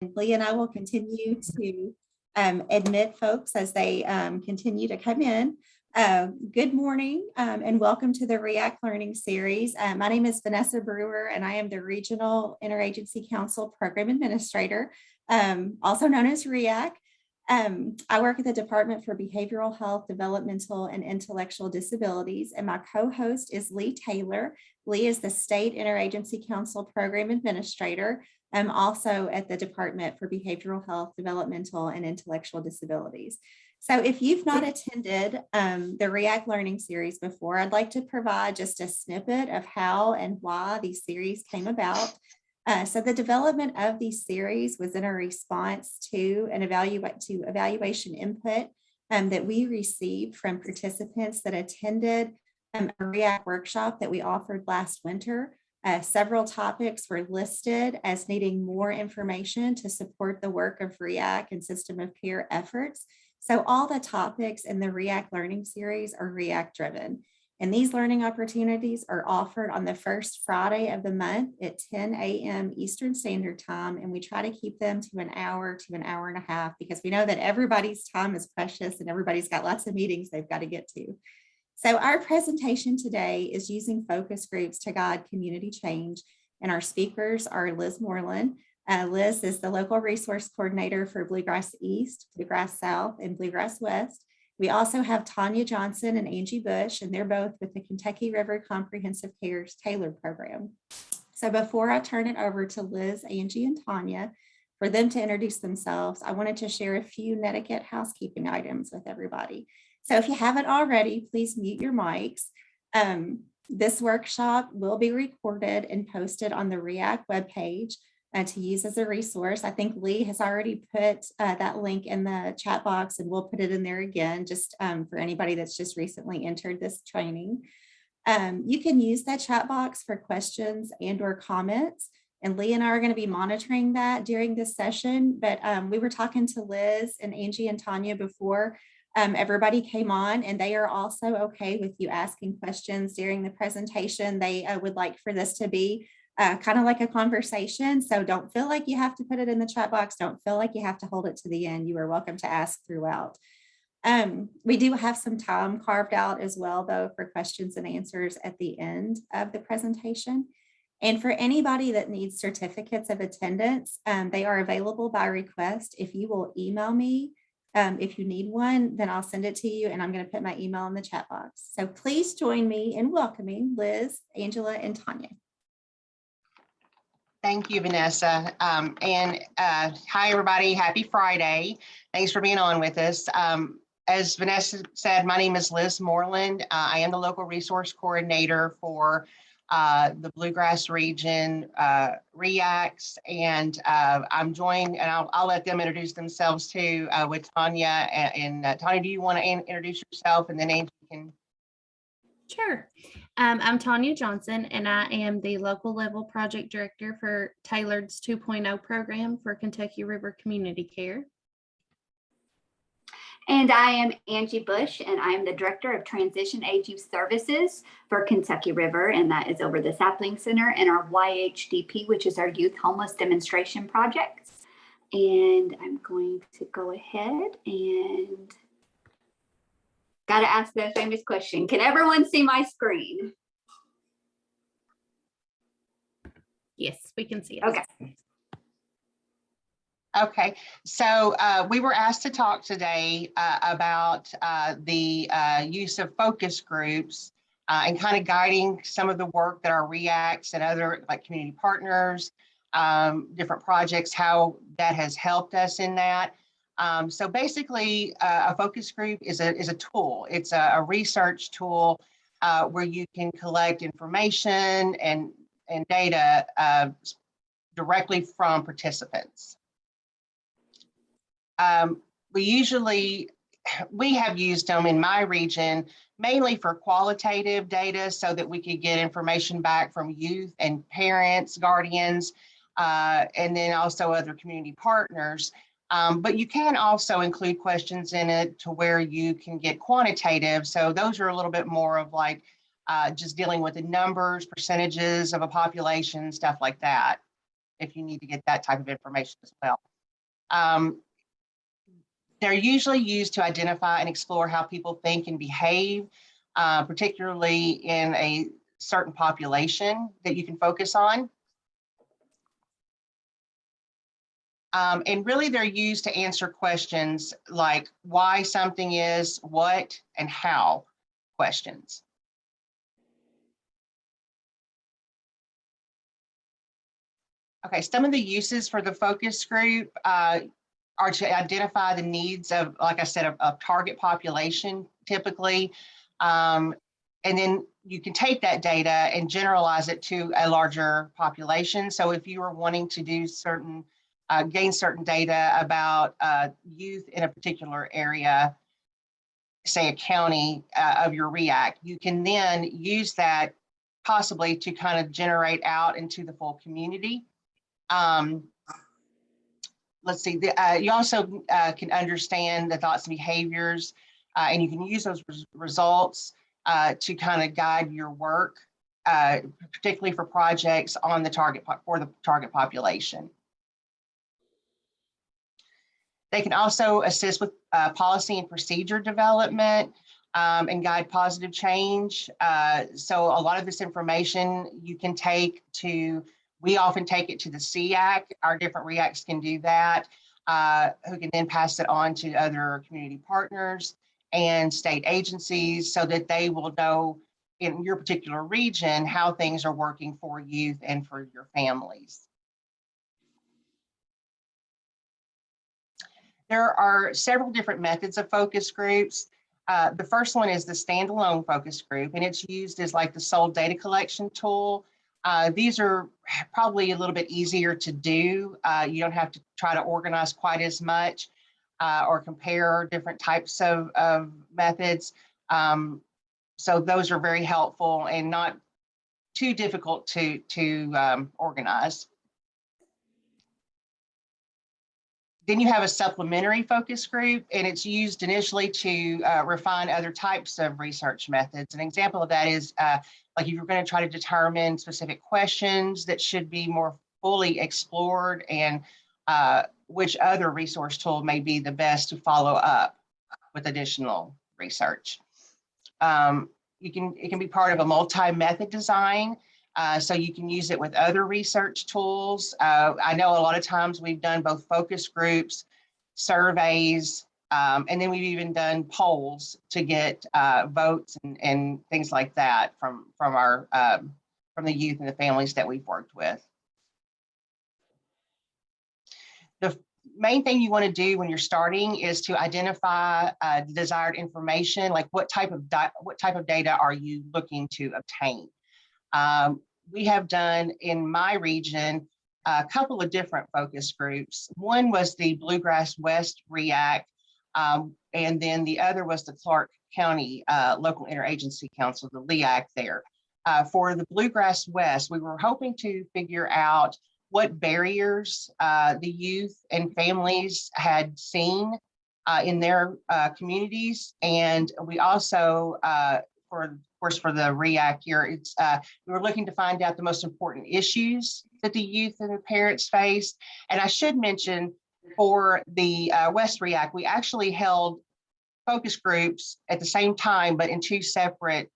Lee and I will continue to admit folks as they continue to come in. Good morning and welcome to the RIAC Learning Series. My name is Vanessa Brewer and I am the Regional Interagency Council Program Administrator, also known as RIAC. I work at the Department for Behavioral Health, Developmental, and Intellectual Disabilities, and my co-host is Lee Taylor. Lee is the State Interagency Council Program Administrator, also at the Department for Behavioral Health, Developmental, and Intellectual Disabilities. So if you've not attended the RIAC Learning Series before, I'd like to provide just a snippet of how and why these series came about. So the development of these series was in a response to an evaluation input that we received from participants that attended a RIAC workshop that we offered last winter. Several topics were listed as needing more information to support the work of RIAC and system of care efforts. So all the topics in the RIAC Learning Series are RIAC driven. And these learning opportunities are offered on the first Friday of the month at 10 a.m. Eastern Standard Time. And we try to keep them to an hour and a half because we know that everybody's time is precious and everybody's got lots of meetings they've got to get to. So our presentation today is using focus groups to guide community change. And our speakers are Liz Moreland. Liz is the local resource coordinator for Bluegrass East, Bluegrass South, and Bluegrass West. We also have Tonya Johnson and Angie Bush, and they're both with the Kentucky River Comprehensive Care's TAYLRD program. So before I turn it over to Liz, Angie, and Tonya for them to introduce themselves, I wanted to share a few netiquette housekeeping items with everybody. So if you haven't already, please mute your mics. This workshop will be recorded and posted on the RIAC webpage to use as a resource. I think Lee has already put that link in the chat box and we'll put it in there again just for anybody that's just recently entered this training. You can use that chat box for questions and or comments. And Lee and I are going to be monitoring that during this session. But we were talking to Liz and Angie and Tonya before everybody came on, and they are also okay with you asking questions during the presentation. They would like for this to be kind of like a conversation. So don't feel like you have to put it in the chat box. Don't feel like you have to hold it to the end. You are welcome to ask throughout. We do have some time carved out as well, though, for questions and answers at the end of the presentation. And for anybody that needs certificates of attendance, they are available by request. If you will email me, if you need one, then I'll send it to you, and I'm going to put my email in the chat box. So please join me in welcoming Liz, Angela, and Tonya. Thank you, Vanessa. Hi, everybody. Happy Friday. Thanks for being on with us. As Vanessa said, my name is Liz Moreland. I am the local resource coordinator for the Bluegrass region, RIACs, and I'm joined, and I'll let them introduce themselves too with Tonya. And Tonya, do you want to introduce yourself, and then Angie can? Sure. I'm Tonya Johnson, and I am the local level project director for TAYLRD's 2.0 program for Kentucky River Community Care. And I am Angie Bush, and I am the director of Transition Age Youth Services for Kentucky River, and that is over the Sapling Center and our YHDP, which is our Youth Homeless Demonstration Project. And I'm going to go ahead and got to ask the famous question. Can everyone see my screen? Yes, we can see it. Okay. Okay, so we were asked to talk today about the use of focus groups and kind of guiding some of the work that our RIACs and other like community partners, different projects, how that has helped us in that. So basically, a focus group is a tool. It's a research tool where you can collect information and data directly from participants. We have used them in my region mainly for qualitative data so that we could get information back from youth and parents, guardians, and then also other community partners. But you can also include questions in it to where you can get quantitative. So those are a little bit more of like just dealing with the numbers, percentages of a population, stuff like that, if you need to get that type of information as well. They're usually used to identify and explore how people think and behave, particularly in a certain population that you can focus on. And really they're used to answer questions like why something is, what, and how questions. Okay, some of the uses for the focus group are to identify the needs of, like I said, a target population typically. And then you can take that data and generalize it to a larger population. So if you were wanting to do certain, gain certain data about youth in a particular area, say a county of your RIAC, you can then use that possibly to kind of generate out into the full community. Let's see, you also can understand the thoughts and behaviors, and you can use those results to kind of guide your work, particularly for projects on the target population. They can also assist with policy and procedure development and guide positive change. So a lot of this information you can take to, we often take it to the SEAC. Our different RIACs can do that, who can then pass it on to other community partners and state agencies so that they will know in your particular region how things are working for youth and for your families. There are several different methods of focus groups. The first one is the standalone focus group, and it's used as like the sole data collection tool. These are probably a little bit easier to do. You don't have to try to organize quite as much or compare different types of methods. So those are very helpful and not too difficult to organize. Then you have a supplementary focus group, and it's used initially to refine other types of research methods. An example of that is like if you're going to try to determine specific questions that should be more fully explored, and which other resource tool may be the best to follow up with additional research. It can be part of a multi-method design. So you can use it with other research tools. I know a lot of times we've done both focus groups, surveys, and then we've even done polls to get votes and things like that from the youth and the families that we've worked with. The main thing you want to do when you're starting is to identify the desired information, like what type of data are you looking to obtain. We have done in my region a couple of different focus groups. One was the Bluegrass West RIAC, and then the other was the Clark County Local Interagency Council, the LRC there. For the Bluegrass West, we were hoping to figure out what barriers the youth and families had seen in their communities. And we also, for the RIAC here, we were looking to find out the most important issues that the youth and the parents faced. And I should mention for the West RIAC, we actually held focus groups at the same time, but in two separate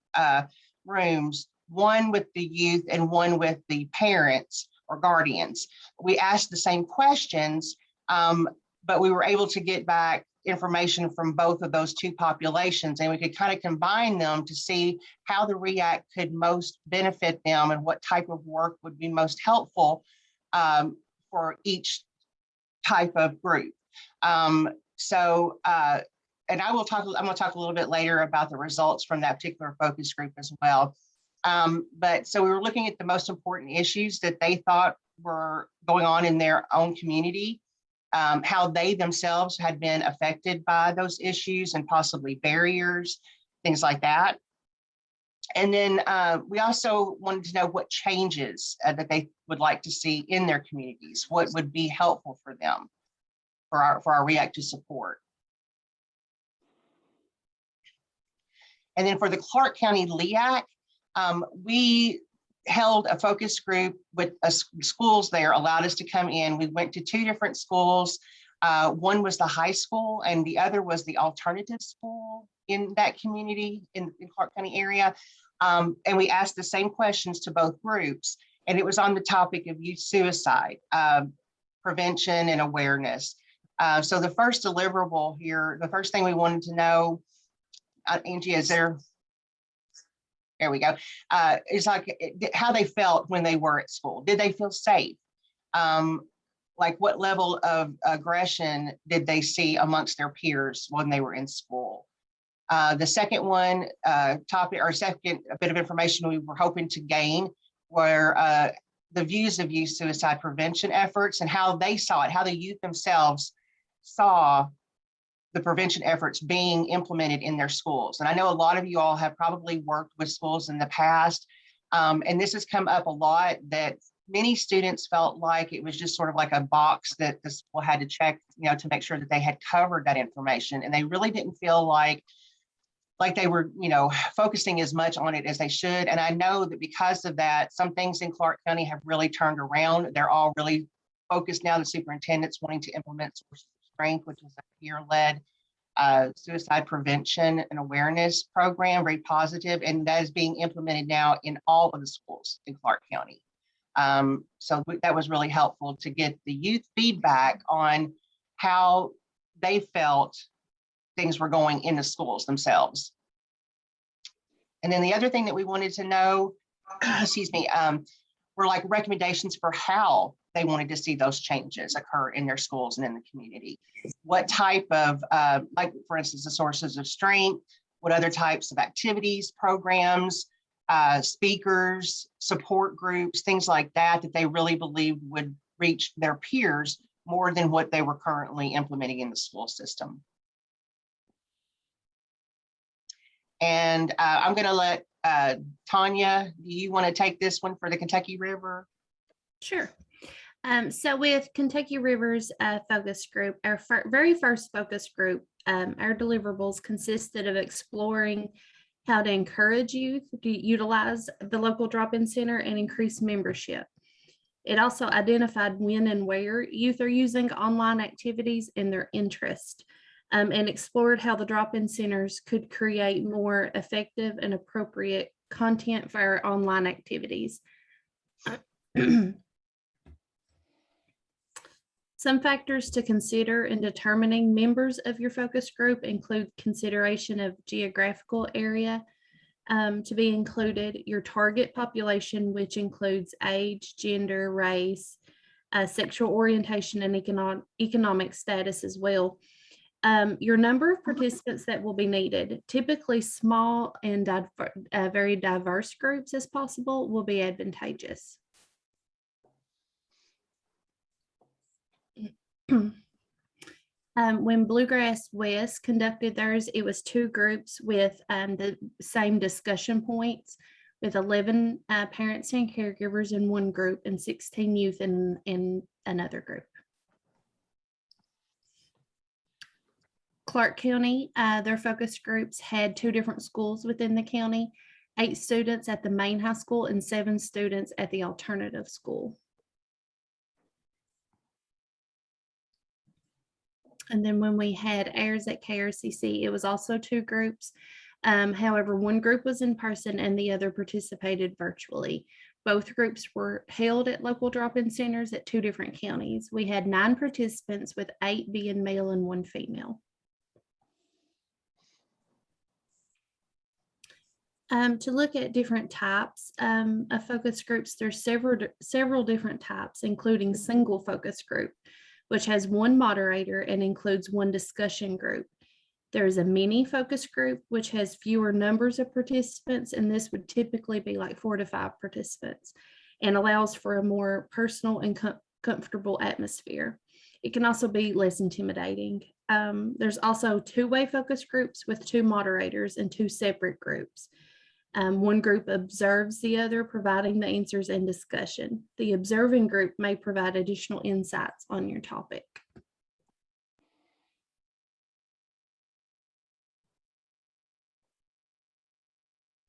rooms, one with the youth and one with the parents or guardians. We asked the same questions, but we were able to get back information from both of those two populations, and we could kind of combine them to see how the RIAC could most benefit them and what type of work would be most helpful for each type of group. And I'm going to talk a little bit later about the results from that particular focus group as well. But so we were looking at the most important issues that they thought were going on in their own community, how they themselves had been affected by those issues and possibly barriers, things like that. And then we also wanted to know what changes that they would like to see in their communities, what would be helpful for them, for our RIAC to support. And then for the Clark County LRC, we held a focus group with schools there, allowed us to come in. We went to two different schools One was the high school and the other was the alternative school in that community in Clark County area. And we asked the same questions to both groups, and it was on the topic of youth suicide, prevention and awareness. So the first deliverable here, the first thing we wanted to know, Angie, is there we go, is like how they felt when they were at school. Did they feel safe? Like what level of aggression did they see amongst their peers when they were in school? The second one, second bit of information we were hoping to gain were the views of youth suicide prevention efforts and how they saw it, how the youth themselves saw the prevention efforts being implemented in their schools. And I know a lot of you all have probably worked with schools in the past, and this has come up a lot, that many students felt like it was just sort of like a box that the school had to check, to make sure that they had covered that information. And they really didn't feel like they were, focusing as much on it as they should. And I know that because of that, some things in Clark County have really turned around. They're all really focused now. The superintendent's wanting to implement Sources of Strength, which is a peer-led suicide prevention and awareness program, very positive, and that is being implemented now in all of the schools in Clark County. So that was really helpful to get the youth feedback on how they felt things were going in the schools themselves. And then the other thing that we wanted to know, were like recommendations for how they wanted to see those changes occur in their schools and in the community. What type of, like for instance, the sources of strength, what other types of activities, programs, speakers, support groups, things like that they really believed would reach their peers more than what they were currently implementing in the school system. And I'm going to let Tonya, do you want to take this one for the Kentucky River? Sure. So with Kentucky River's focus group, our very first focus group, our deliverables consisted of exploring how to encourage youth to utilize the local drop-in center and increase membership. It also identified when and where youth are using online activities and their interest, and explored how the drop-in centers could create more effective and appropriate content for our online activities. Some factors to consider in determining members of your focus group include consideration of geographical area to be included, your target population, which includes age, gender, race, sexual orientation, and economic status as well. Your number of participants that will be needed, typically small and very diverse groups as possible, will be advantageous. When Bluegrass West conducted theirs, it was 2 groups with the same discussion points, with 11 parents and caregivers in one group and 16 youth in another group. Clark County, their focus groups had 2 different schools within the county, 8 students at the main high school and 7 students at the alternative school. And then when we had ours at KRCC, it was also 2 groups. However, one group was in person and the other participated virtually. Both groups were held at local drop-in centers at 2 different counties. We had 9 participants, with 8 being male and 1 female. To look at different types of focus groups, there's several different types, including single focus group, which has 1 moderator and includes 1 discussion group. There's a mini focus group, which has fewer numbers of participants, and this would typically be like 4 to 5 participants, and allows for a more personal and comfortable atmosphere. It can also be less intimidating. There's also 2-way focus groups with 2 moderators and 2 separate groups. One group observes the other, providing the answers and discussion. The observing group may provide additional insights on your topic.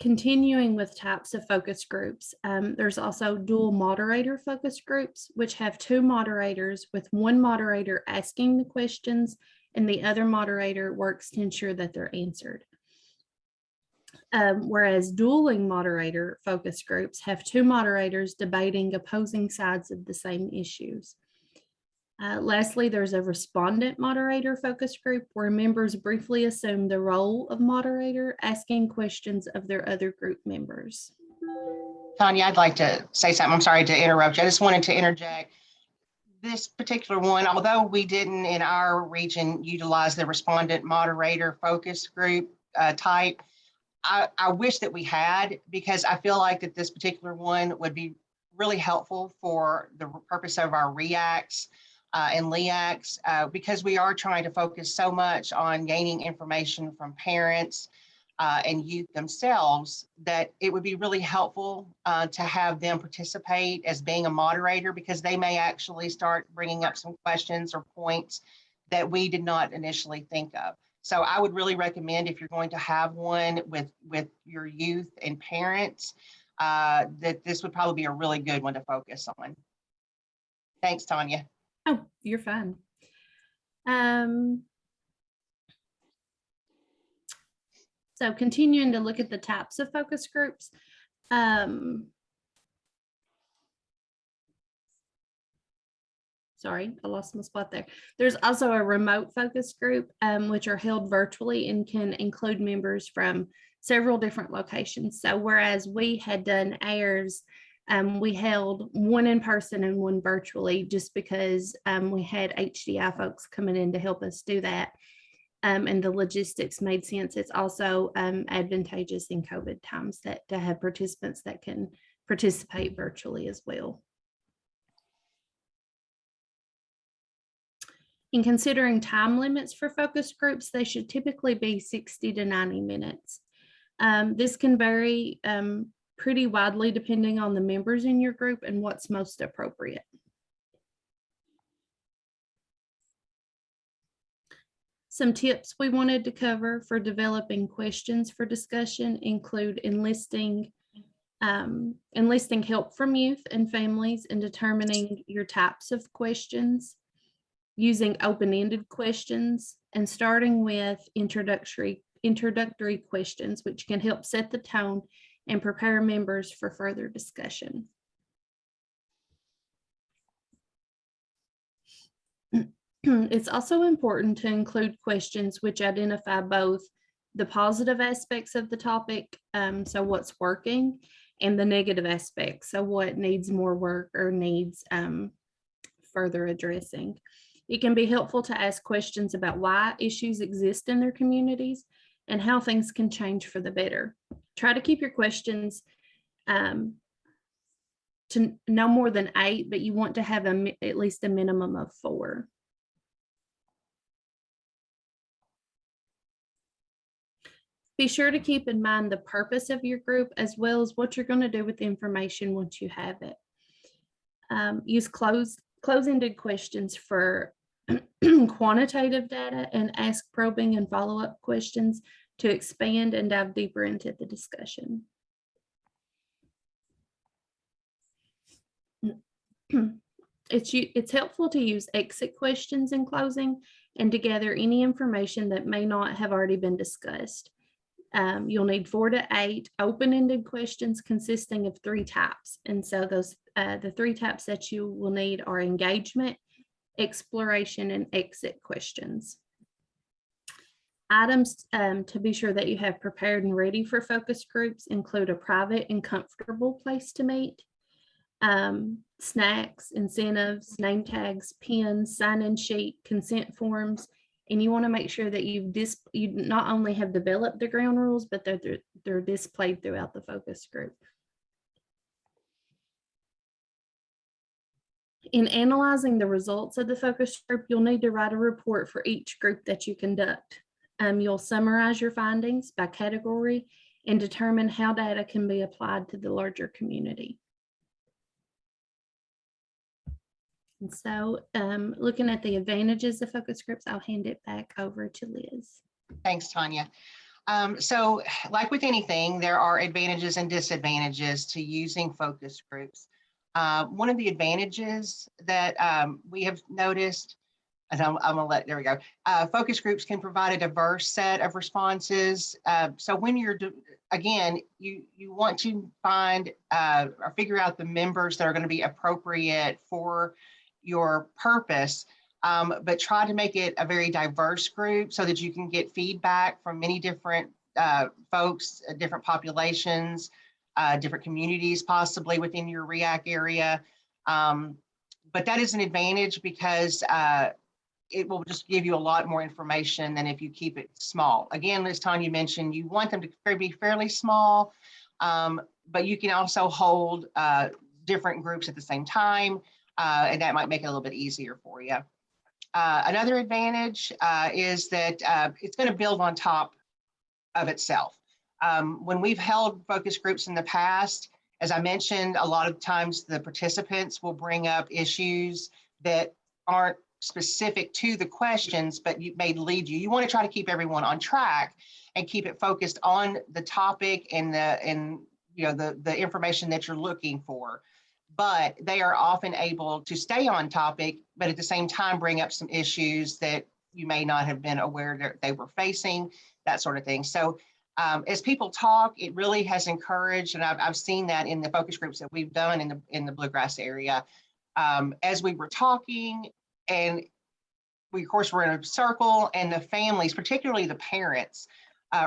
Continuing with types of focus groups, there's also dual moderator focus groups, which have two moderators with one moderator asking the questions and the other moderator works to ensure that they're answered. Whereas dueling moderator focus groups have two moderators debating opposing sides of the same issues. Lastly, there's a respondent moderator focus group where members briefly assume the role of moderator, asking questions of their other group members. Tonya, I'd like to say something. I'm sorry to interrupt you. I just wanted to interject. This particular one, although we didn't in our region utilize the respondent moderator focus group type, I wish that we had, because I feel like that this particular one would be really helpful for the purpose of our RIACs and LEACs, because we are trying to focus so much on gaining information from parents and youth themselves, that it would be really helpful to have them participate as being a moderator, because they may actually start bringing up some questions or points that we did not initially think of. So I would really recommend, if you're going to have one with your youth and parents, that this would probably be a really good one to focus on. Thanks, Tonya. Oh, you're fine. So continuing to look at the types of focus groups. Sorry, I lost my spot there. There's also a remote focus group, which are held virtually and can include members from several different locations. So whereas we had done ours, we held one in person and one virtually, just because we had HDI folks coming in to help us do that. And the logistics made sense. It's also advantageous in COVID times to have participants that can participate virtually as well. In considering time limits for focus groups, they should typically be 60 to 90 minutes. This can vary pretty widely depending on the members in your group and what's most appropriate. Some tips we wanted to cover for developing questions for discussion include enlisting help from youth and families in determining your types of questions, using open-ended questions, and starting with introductory questions, which can help set the tone and prepare members for further discussion. It's also important to include questions which identify both the positive aspects of the topic, so what's working, and the negative aspects, so what needs more work or needs further addressing. It can be helpful to ask questions about why issues exist in their communities and how things can change for the better. Try to keep your questions to no more than 8, but you want to have at least a minimum of 4. Be sure to keep in mind the purpose of your group, as well as what you're going to do with the information once you have it. Use close-ended questions for quantitative data, and ask probing and follow-up questions to expand and dive deeper into the discussion. It's helpful to use exit questions in closing and to gather any information that may not have already been discussed. You'll need 4 to 8 open-ended questions consisting of 3 types. And so those the 3 types that you will need are engagement, exploration, and exit questions. Items to be sure that you have prepared and ready for focus groups include a private and comfortable place to meet, snacks, incentives, name tags, pins, sign-in sheet, consent forms, and you want to make sure that you not only have developed the ground rules, but they're displayed throughout the focus group. In analyzing the results of the focus group, you'll need to write a report for each group that you conduct. You'll summarize your findings by category and determine how data can be applied to the larger community. And so looking at the advantages of focus groups, I'll hand it back over to Liz. Thanks, Tonya. So like with anything, there are advantages and disadvantages to using focus groups. One of the advantages that we have noticed, and I'm gonna let, there we go. Focus groups can provide a diverse set of responses. So when you're, again, you want to find or figure out the members that are gonna be appropriate for your purpose, but try to make it a very diverse group so that you can get feedback from many different folks, different populations, different communities possibly within your RIAC area. But that is an advantage because it will just give you a lot more information than if you keep it small. Again, as Tonya mentioned, you want them to be fairly small, but you can also hold different groups at the same time, and that might make it a little bit easier for you. Another advantage is that it's going to build on top of itself. When we've held focus groups in the past, as I mentioned, a lot of times the participants will bring up issues that aren't specific to the questions, but you may lead you. You want to try to keep everyone on track and keep it focused on the topic and the information that you're looking for. But they are often able to stay on topic, but at the same time bring up some issues that you may not have been aware that they were facing, that sort of thing. So as people talk, it really has encouraged, and I've seen that in the focus groups that we've done in the Bluegrass area. As we were talking, and we of course were in a circle, and the families, particularly the parents,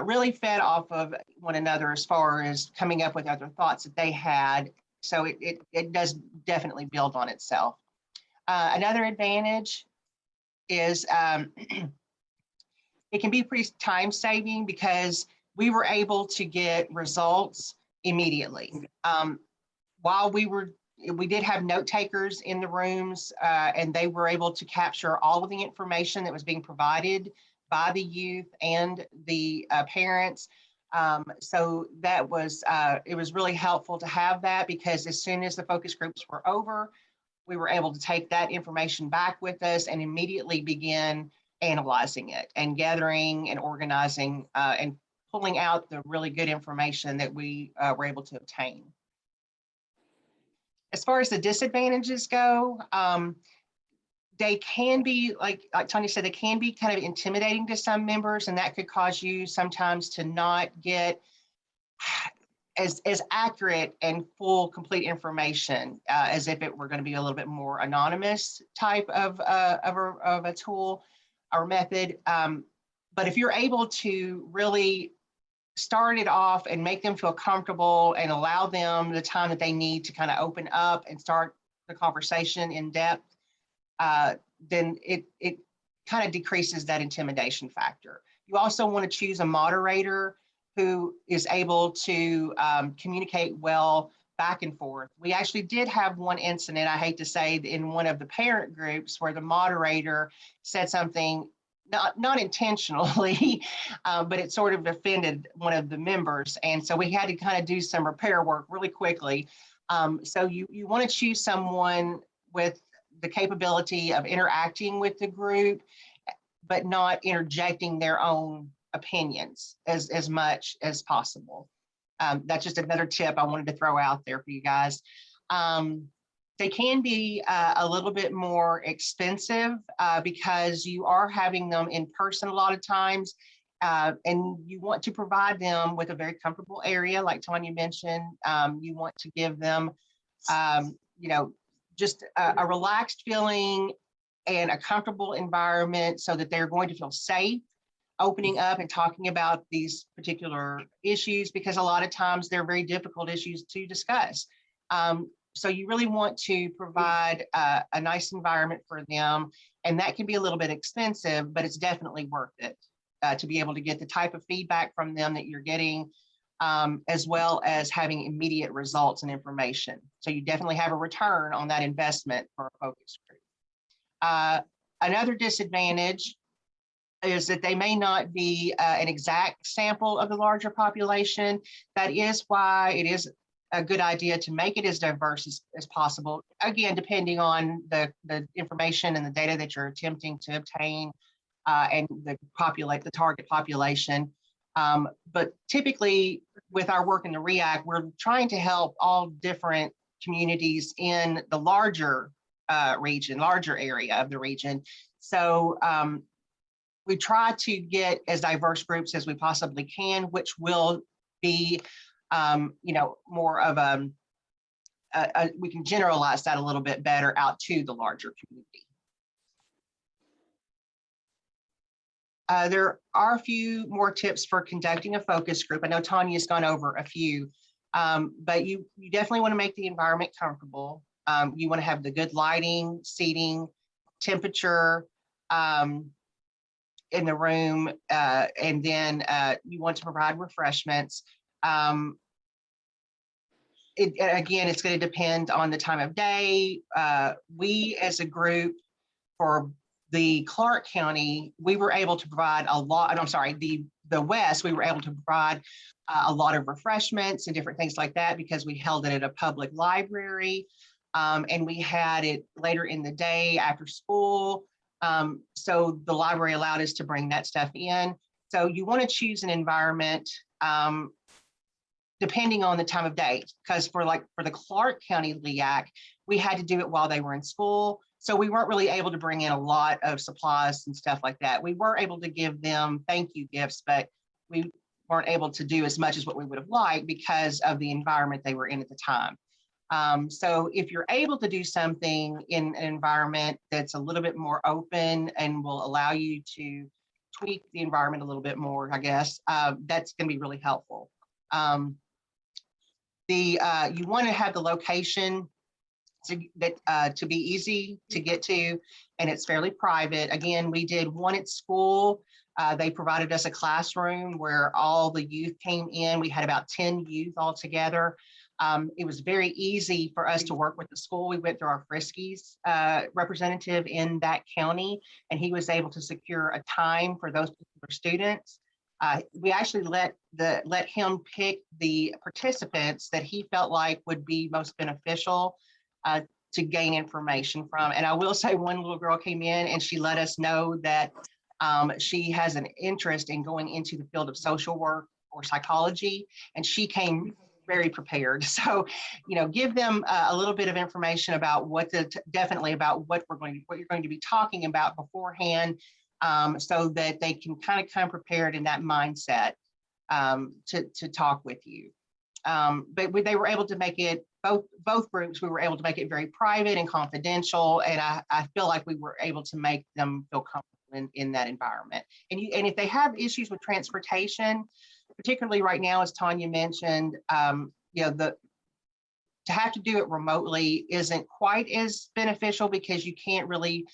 really fed off of one another as far as coming up with other thoughts that they had. So it does definitely build on itself. Another advantage is it can be pretty time saving because we were able to get results immediately. While we did have note takers in the rooms, and they were able to capture all of the information that was being provided by the youth and the parents. So that was, it was really helpful to have that, because as soon as the focus groups were over, we were able to take that information back with us and immediately begin analyzing it and gathering and organizing and pulling out the really good information that we were able to obtain. As far as the disadvantages go, they can be, like Tonya said, they can be kind of intimidating to some members, and that could cause you sometimes to not get as accurate and full, complete information as if it were going to be a little bit more anonymous type of a tool or method. But if you're able to really start it off and make them feel comfortable and allow them the time that they need to kind of open up and start the conversation in depth, then it kind of decreases that intimidation factor. You also want to choose a moderator who is able to communicate well back and forth. We actually did have one incident, I hate to say, in one of the parent groups where the moderator said something not intentionally, but it sort of offended one of the members. And so we had to kind of do some repair work really quickly. So you want to choose someone with the capability of interacting with the group, but not interjecting their own opinions as much as possible. That's just another tip I wanted to throw out there for you guys. They can be a little bit more expensive because you are having them in person a lot of times, and you want to provide them with a very comfortable area, like Tonya mentioned. You want to give them, just a relaxed feeling and a comfortable environment so that they're going to feel safe opening up and talking about these particular issues, because a lot of times they're very difficult issues to discuss. So you really want to provide a nice environment for them, and that can be a little bit expensive, but it's definitely worth it to be able to get the type of feedback from them that you're getting, as well as having immediate results and information. So you definitely have a return on that investment for a focus group. Another disadvantage is that they may not be an exact sample of the larger population. That is why it is a good idea to make it as diverse as possible. Again, depending on the information and the data that you're attempting to obtain and the target population. But typically with our work in the RIAC, we're trying to help all different communities in the larger larger area of the region. So we try to get as diverse groups as we possibly can, which will be, more of we can generalize that a little bit better out to the larger community. There are a few more tips for conducting a focus group. I know Tanya's gone over a few, but you definitely want to make the environment comfortable. You want to have the good lighting, seating, temperature in the room, and then you want to provide refreshments. Again, it's going to depend on the time of day. We as a group for the Clark County, we were able to provide a lot, I'm sorry, the West, we were able to provide a lot of refreshments and different things like that because we held it at a public library, and we had it later in the day after school. So the library allowed us to bring that stuff in. So you want to choose an environment depending on the time of day, because for the Clark County LRIAC, we had to do it while they were in school. So we weren't really able to bring in a lot of supplies and stuff like that. We were able to give them thank you gifts, but we weren't able to do as much as what we would have liked because of the environment they were in at the time. So if you're able to do something in an environment that's a little bit more open and will allow you to tweak the environment a little bit more, I guess, that's going to be really helpful. You want to have the location to be easy to get to, and it's fairly private. Again, we did one at school. They provided us a classroom where all the youth came in. We had about 10 youth all together. It was very easy for us to work with the school. We went through our Friskies representative in that county, and he was able to secure a time for those particular students. We actually let him pick the participants that he felt like would be most beneficial to gain information from. And I will say one little girl came in and she let us know that she has an interest in going into the field of social work or psychology, and she came very prepared. So, give them a little bit of information about definitely about what you're going to be talking about beforehand, so that they can kind of come prepared in that mindset to talk with you. But they were able to make it, both groups, we were able to make it very private and confidential. And I feel like we were able to make them feel comfortable in that environment. And if they have issues with transportation, particularly right now, as Tonya mentioned, to have to do it remotely isn't quite as beneficial because you can't really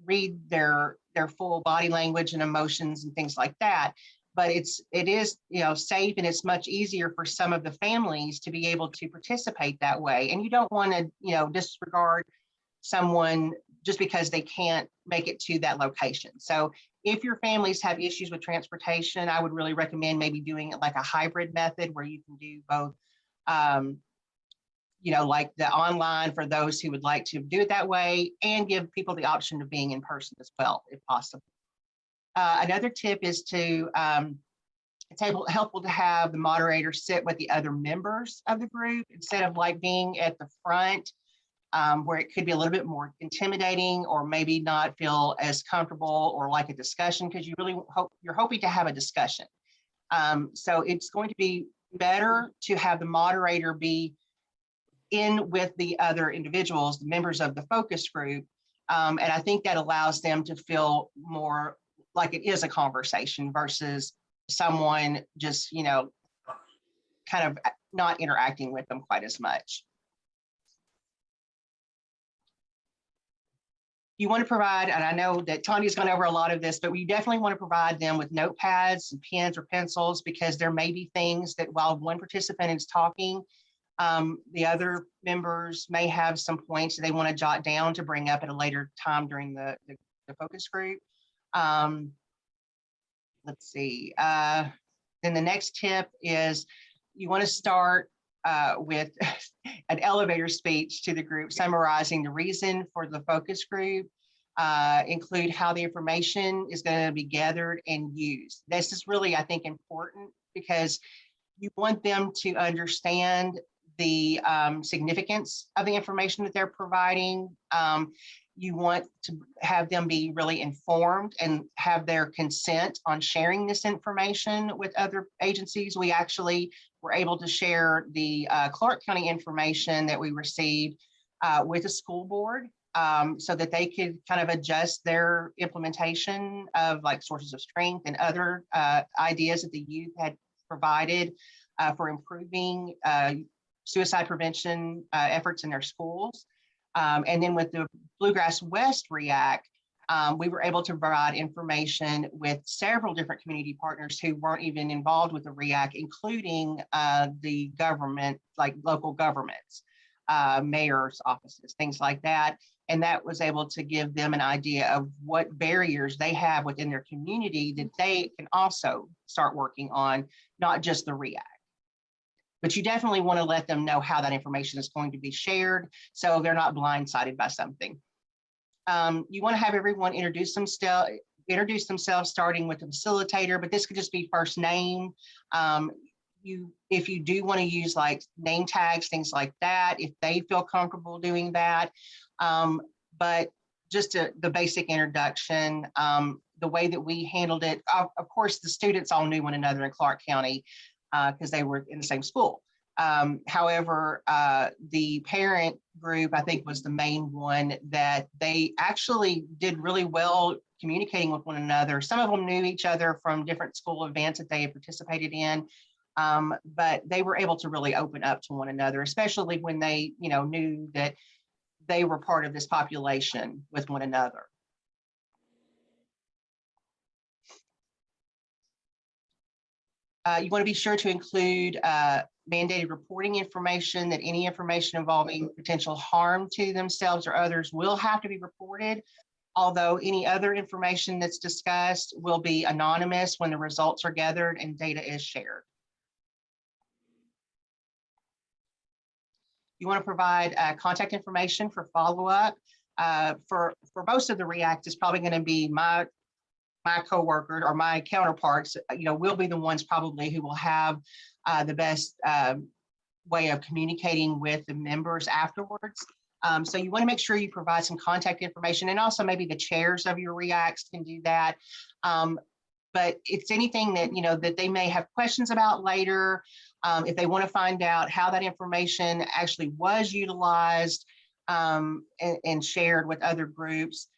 read their full body language and emotions and things like that. But it is safe, and it's much easier for some of the families to be able to participate that way. And you don't want to disregard someone just because they can't make it to that location. So if your families have issues with transportation, I would really recommend maybe doing it like a hybrid method where you can do both, like the online for those who would like to do it that way, and give people the option of being in person as well, if possible. Another tip is it's helpful to have the moderator sit with the other members of the group instead of like being at the front, where it could be a little bit more intimidating or maybe not feel as comfortable or like a discussion, because you're hoping to have a discussion. So it's going to be better to have the moderator be in with the other individuals, the members of the focus group. And I think that allows them to feel more like it is a conversation versus someone just, kind of not interacting with them quite as much. You want to provide, and I know that Tanya's gone over a lot of this, but we definitely want to provide them with notepads and pens or pencils, because there may be things that while one participant is talking, the other members may have some points that they want to jot down to bring up at a later time during the focus group. Let's see. Then the next tip is you want to start with an elevator speech to the group, summarizing the reason for the focus group, include how the information is going to be gathered and used. This is really, I think, important because you want them to understand the significance of the information that they're providing. You want to have them be really informed and have their consent on sharing this information with other agencies. We actually were able to share the Clark County information that we received with the school board so that they could kind of adjust their implementation of like sources of strength and other ideas that the youth had provided for improving suicide prevention efforts in their schools. And then with the Bluegrass West RIAC, we were able to provide information with several different community partners who weren't even involved with the RIAC, including the government, like local governments, mayor's offices, things like that. And that was able to give them an idea of what barriers they have within their community that they can also start working on, not just the RIAC. But you definitely want to let them know how that information is going to be shared so they're not blindsided by something. You want to have everyone introduce themselves starting with the facilitator, but this could just be first name. If you do want to use like name tags, things like that, if they feel comfortable doing that. But just the basic introduction, the way that we handled it, of course, the students all knew one another in Clark County, because they were in the same school. However, the parent group, I think, was the main one that they actually did really well communicating with one another. Some of them knew each other from different school events that they had participated in, but they were able to really open up to one another, especially when they, knew that they were part of this population with one another. You want to be sure to include mandated reporting information, that any information involving potential harm to themselves or others will have to be reported, although any other information that's discussed will be anonymous when the results are gathered and data is shared. You want to provide contact information for follow-up. For most of the RIACs, it's probably going to be my coworkers or my counterparts, will be the ones probably who will have the best way of communicating with the members afterwards. So you want to make sure you provide some contact information, and also maybe the chairs of your RIACs can do that. But it's anything that, that they may have questions about later. If they want to find out how that information actually was utilized and shared with other groups,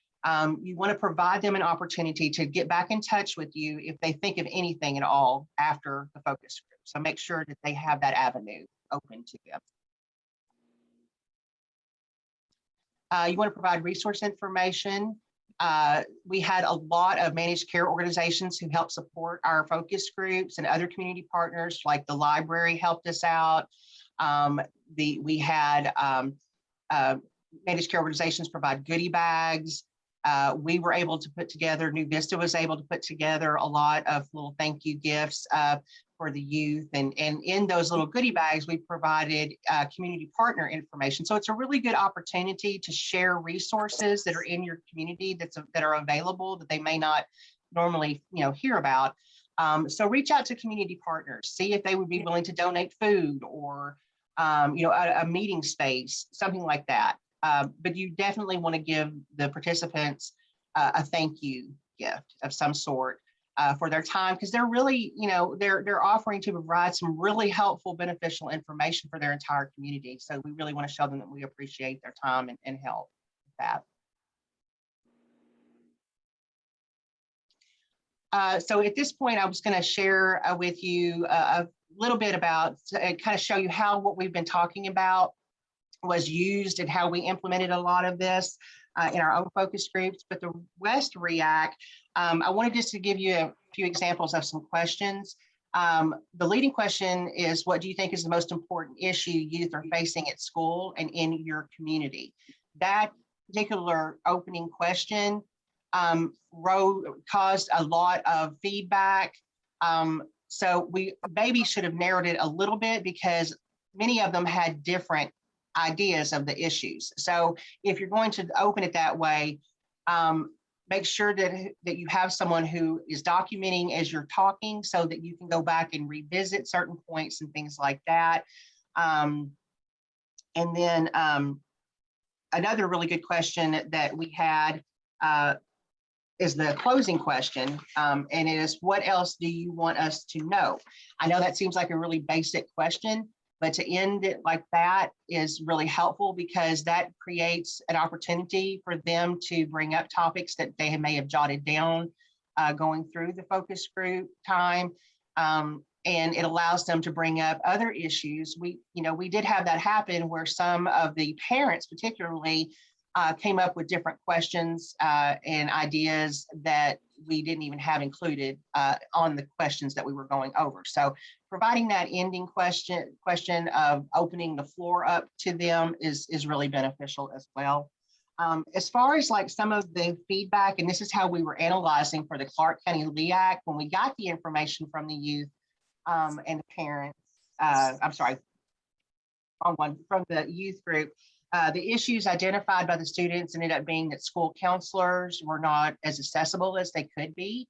you want to provide them an opportunity to get back in touch with you if they think of anything at all after the focus group. So make sure that they have that avenue open to them. You want to provide resource information. We had a lot of managed care organizations who help support our focus groups, and other community partners like the library helped us out. We had managed care organizations provide goodie bags. We were able to put together, New Vista was able to put together a lot of little thank you gifts for the youth. And in those little goodie bags, we provided community partner information. So it's a really good opportunity to share resources that are in your community that are available that they may not normally hear about. So reach out to community partners, see if they would be willing to donate food or a meeting space, something like that. But you definitely want to give the participants a thank you gift of some sort for their time, because they're really, they're offering to provide some really helpful, beneficial information for their entire community. So we really want to show them that we appreciate their time and help with that. So at this point, I was going to share with you a little bit about, kind of show you how what we've been talking about was used and how we implemented a lot of this in our own focus groups. But the West RIAC, I wanted just to give you a few examples of some questions. The leading question is, what do you think is the most important issue youth are facing at school and in your community? That particular opening question caused a lot of feedback. So we maybe should have narrowed it a little bit, because many of them had different ideas of the issues. So if you're going to open it that way, Make sure that you have someone who is documenting as you're talking so that you can go back and revisit certain points and things like that. And then another really good question that we had is the closing question, and it is, what else do you want us to know? I know that seems like a really basic question, but to end it like that is really helpful because that creates an opportunity for them to bring up topics that they may have jotted down going through the focus group time. And it allows them to bring up other issues. We did have that happen where some of the parents particularly came up with different questions and ideas that we didn't even have included on the questions that we were going over. So providing that ending question of opening the floor up to them is really beneficial as well. As far as like some of the feedback, and this is how we were analyzing for the Clark County LRIAC, when we got the information from the youth and the parents, from the youth group, the issues identified by the students ended up being that school counselors were not as accessible as they could be.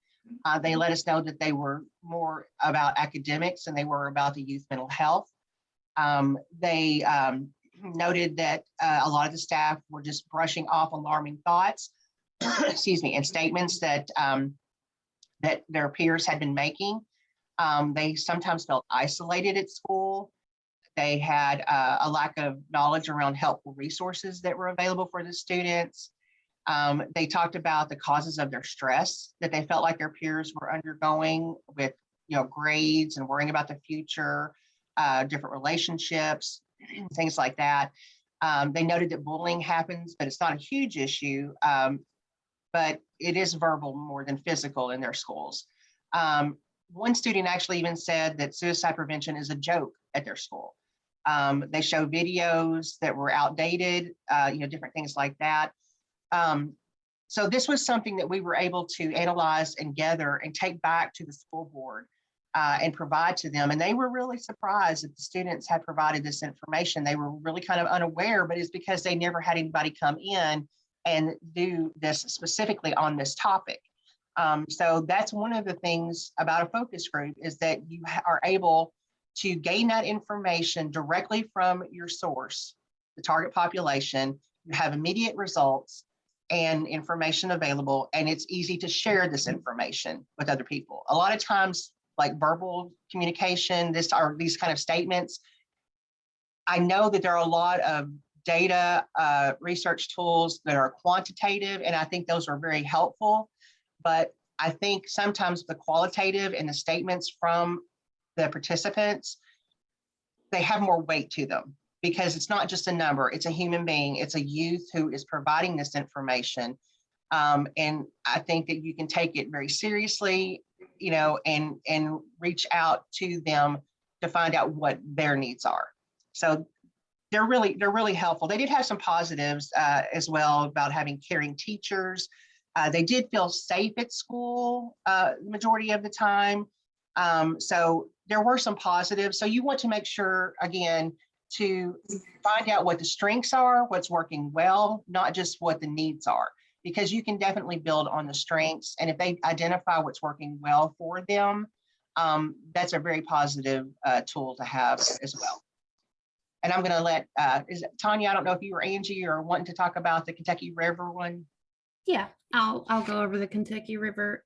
They let us know that they were more about academics and they were about the youth mental health. They noted that a lot of the staff were just brushing off alarming thoughts, excuse me, and statements that that their peers had been making. They sometimes felt isolated at school. They had a lack of knowledge around helpful resources that were available for the students. They talked about the causes of their stress that they felt like their peers were undergoing with, grades and worrying about the future, different relationships, things like that. They noted that bullying happens, but it's not a huge issue, but it is verbal more than physical in their schools. One student actually even said that suicide prevention is a joke at their school. They show videos that were outdated, different things like that. So this was something that we were able to analyze and gather and take back to the school board and provide to them. And they were really surprised that the students had provided this information. They were really kind of unaware, but it's because they never had anybody come in and do this specifically on this topic. So that's one of the things about a focus group is that you are able to gain that information directly from your source, the target population. You have immediate results and information available, and it's easy to share this information with other people. A lot of times, like verbal communication, these kind of statements, I know that there are a lot of data research tools that are quantitative, and I think those are very helpful. But I think sometimes the qualitative and the statements from the participants, they have more weight to them because it's not just a number, it's a human being, it's a youth who is providing this information. And I think that you can take it very seriously, and reach out to them to find out what their needs are. So they're really helpful. They did have some positives as well about having caring teachers. They did feel safe at school the majority of the time. So there were some positives. So you want to make sure, again, to find out what the strengths are, what's working well, not just what the needs are, because you can definitely build on the strengths. And if they identify what's working well for them, that's a very positive tool to have as well. And I'm going to let, is it Tonya? I don't know if you or Angie are wanting to talk about the Kentucky River one. Yeah, I'll go over the Kentucky River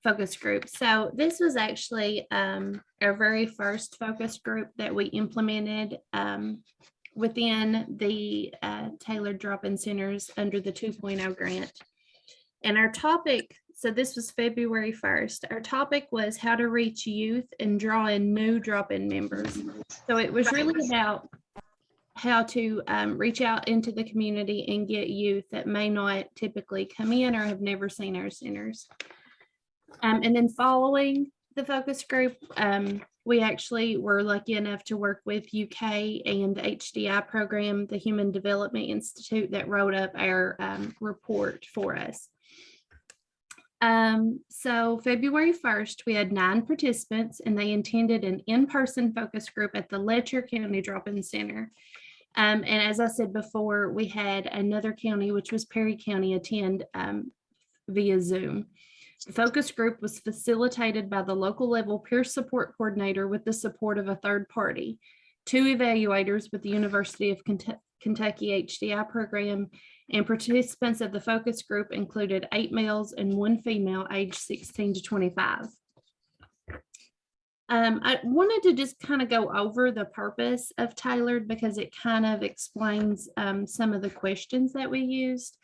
focus group. So this was actually our very first focus group that we implemented within the tailored drop-in centers under the 2.0 grant. And our topic, so this was February 1st, our topic was how to reach youth and draw in new drop-in members. So it was really about how to reach out into the community and get youth that may not typically come in or have never seen our centers. And then following the focus group, we actually were lucky enough to work with UK and the HDI program, the Human Development Institute, that wrote up our report for us. So February 1st, we had 9 participants, and they attended an in-person focus group at the Letcher County Drop-In Center. And as I said before, we had another county, which was Perry County, attend via Zoom. The focus group was facilitated by the local level peer support coordinator with the support of a third party, 2 evaluators with the University of Kentucky HDI program, and participants of the focus group included 8 males and 1 female aged 16 to 25. I wanted to just kind of go over the purpose of TAYLRD because it kind of explains some of the questions that we used.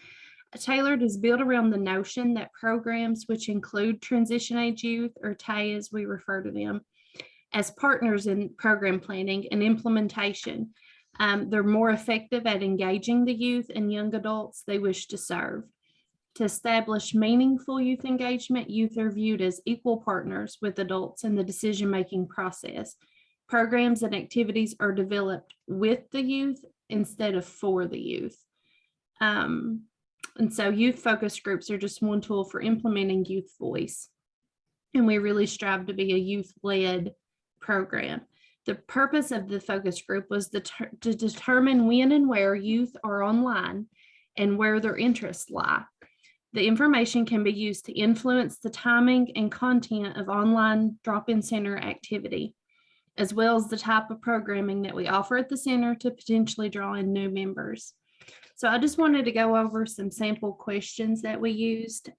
TAYLRD is built around the notion that programs which include transition age youth, or TAY as we refer to them, as partners in program planning and implementation, they're more effective at engaging the youth and young adults they wish to serve. To establish meaningful youth engagement, youth are viewed as equal partners with adults in the decision-making process. Programs and activities are developed with the youth instead of for the youth. And so youth focus groups are just one tool for implementing youth voice. And we really strive to be a youth-led program. The purpose of the focus group was to determine when and where youth are online and where their interests lie. The information can be used to influence the timing and content of online drop-in center activity, as well as the type of programming that we offer at the center to potentially draw in new members. So I just wanted to go over some sample questions that we used.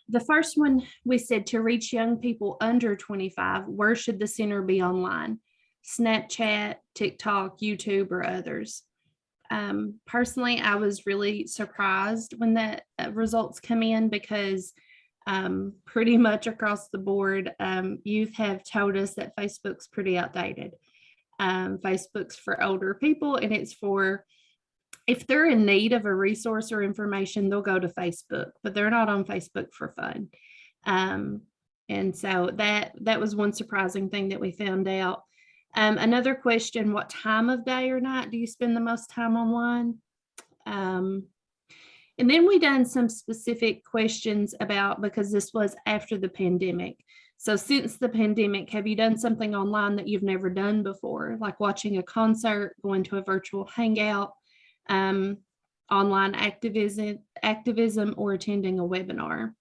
The first one, we said to reach young people under 25, where should the center be online? Snapchat, TikTok, YouTube, or others? Personally, I was really surprised when that results come in because pretty much across the board, youth have told us that Facebook's pretty outdated. Facebook's for older people, and it's for, if they're in need of a resource or information, they'll go to Facebook, but they're not on Facebook for fun. And so that was one surprising thing that we found out. Another question, what time of day or night do you spend the most time online? And then we done some specific questions about, because this was after the pandemic. So since the pandemic, have you done something online that you've never done before, like watching a concert, going to a virtual hangout, online activism, or attending a webinar?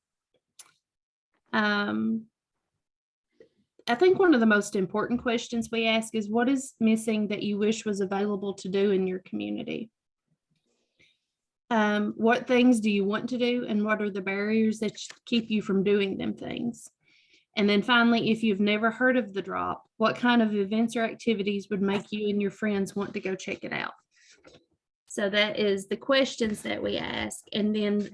I think one of the most important questions we ask is, what is missing that you wish was available to do in your community? What things do you want to do, and what are the barriers that keep you from doing them things? And then finally, if you've never heard of the drop, what kind of events or activities would make you and your friends want to go check it out? So that is the questions that we ask. And then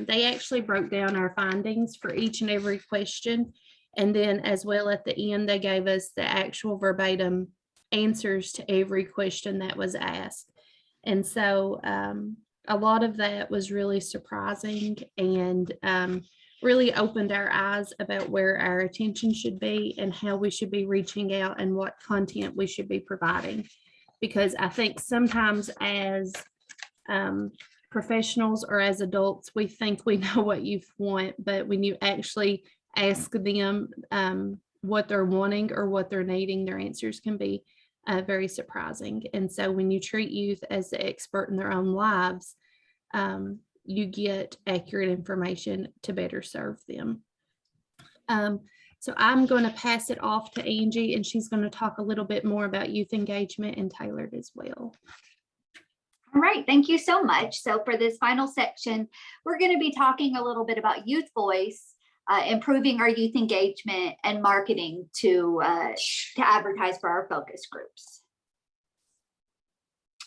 they actually broke down our findings for each and every question. And then as well at the end, they gave us the actual verbatim answers to every question that was asked. And so a lot of that was really surprising and really opened our eyes about where our attention should be and how we should be reaching out and what content we should be providing. Because I think sometimes as professionals or as adults, we think we know what youth want, but when you actually ask them what they're wanting or what they're needing, their answers can be very surprising. And so when you treat youth as the expert in their own lives, you get accurate information to better serve them. So I'm going to pass it off to Angie, and she's going to talk a little bit more about youth engagement and TAYLRD as well. All right, thank you so much. So for this final section, we're going to be talking a little bit about youth voice, improving our youth engagement, and marketing to advertise for our focus groups.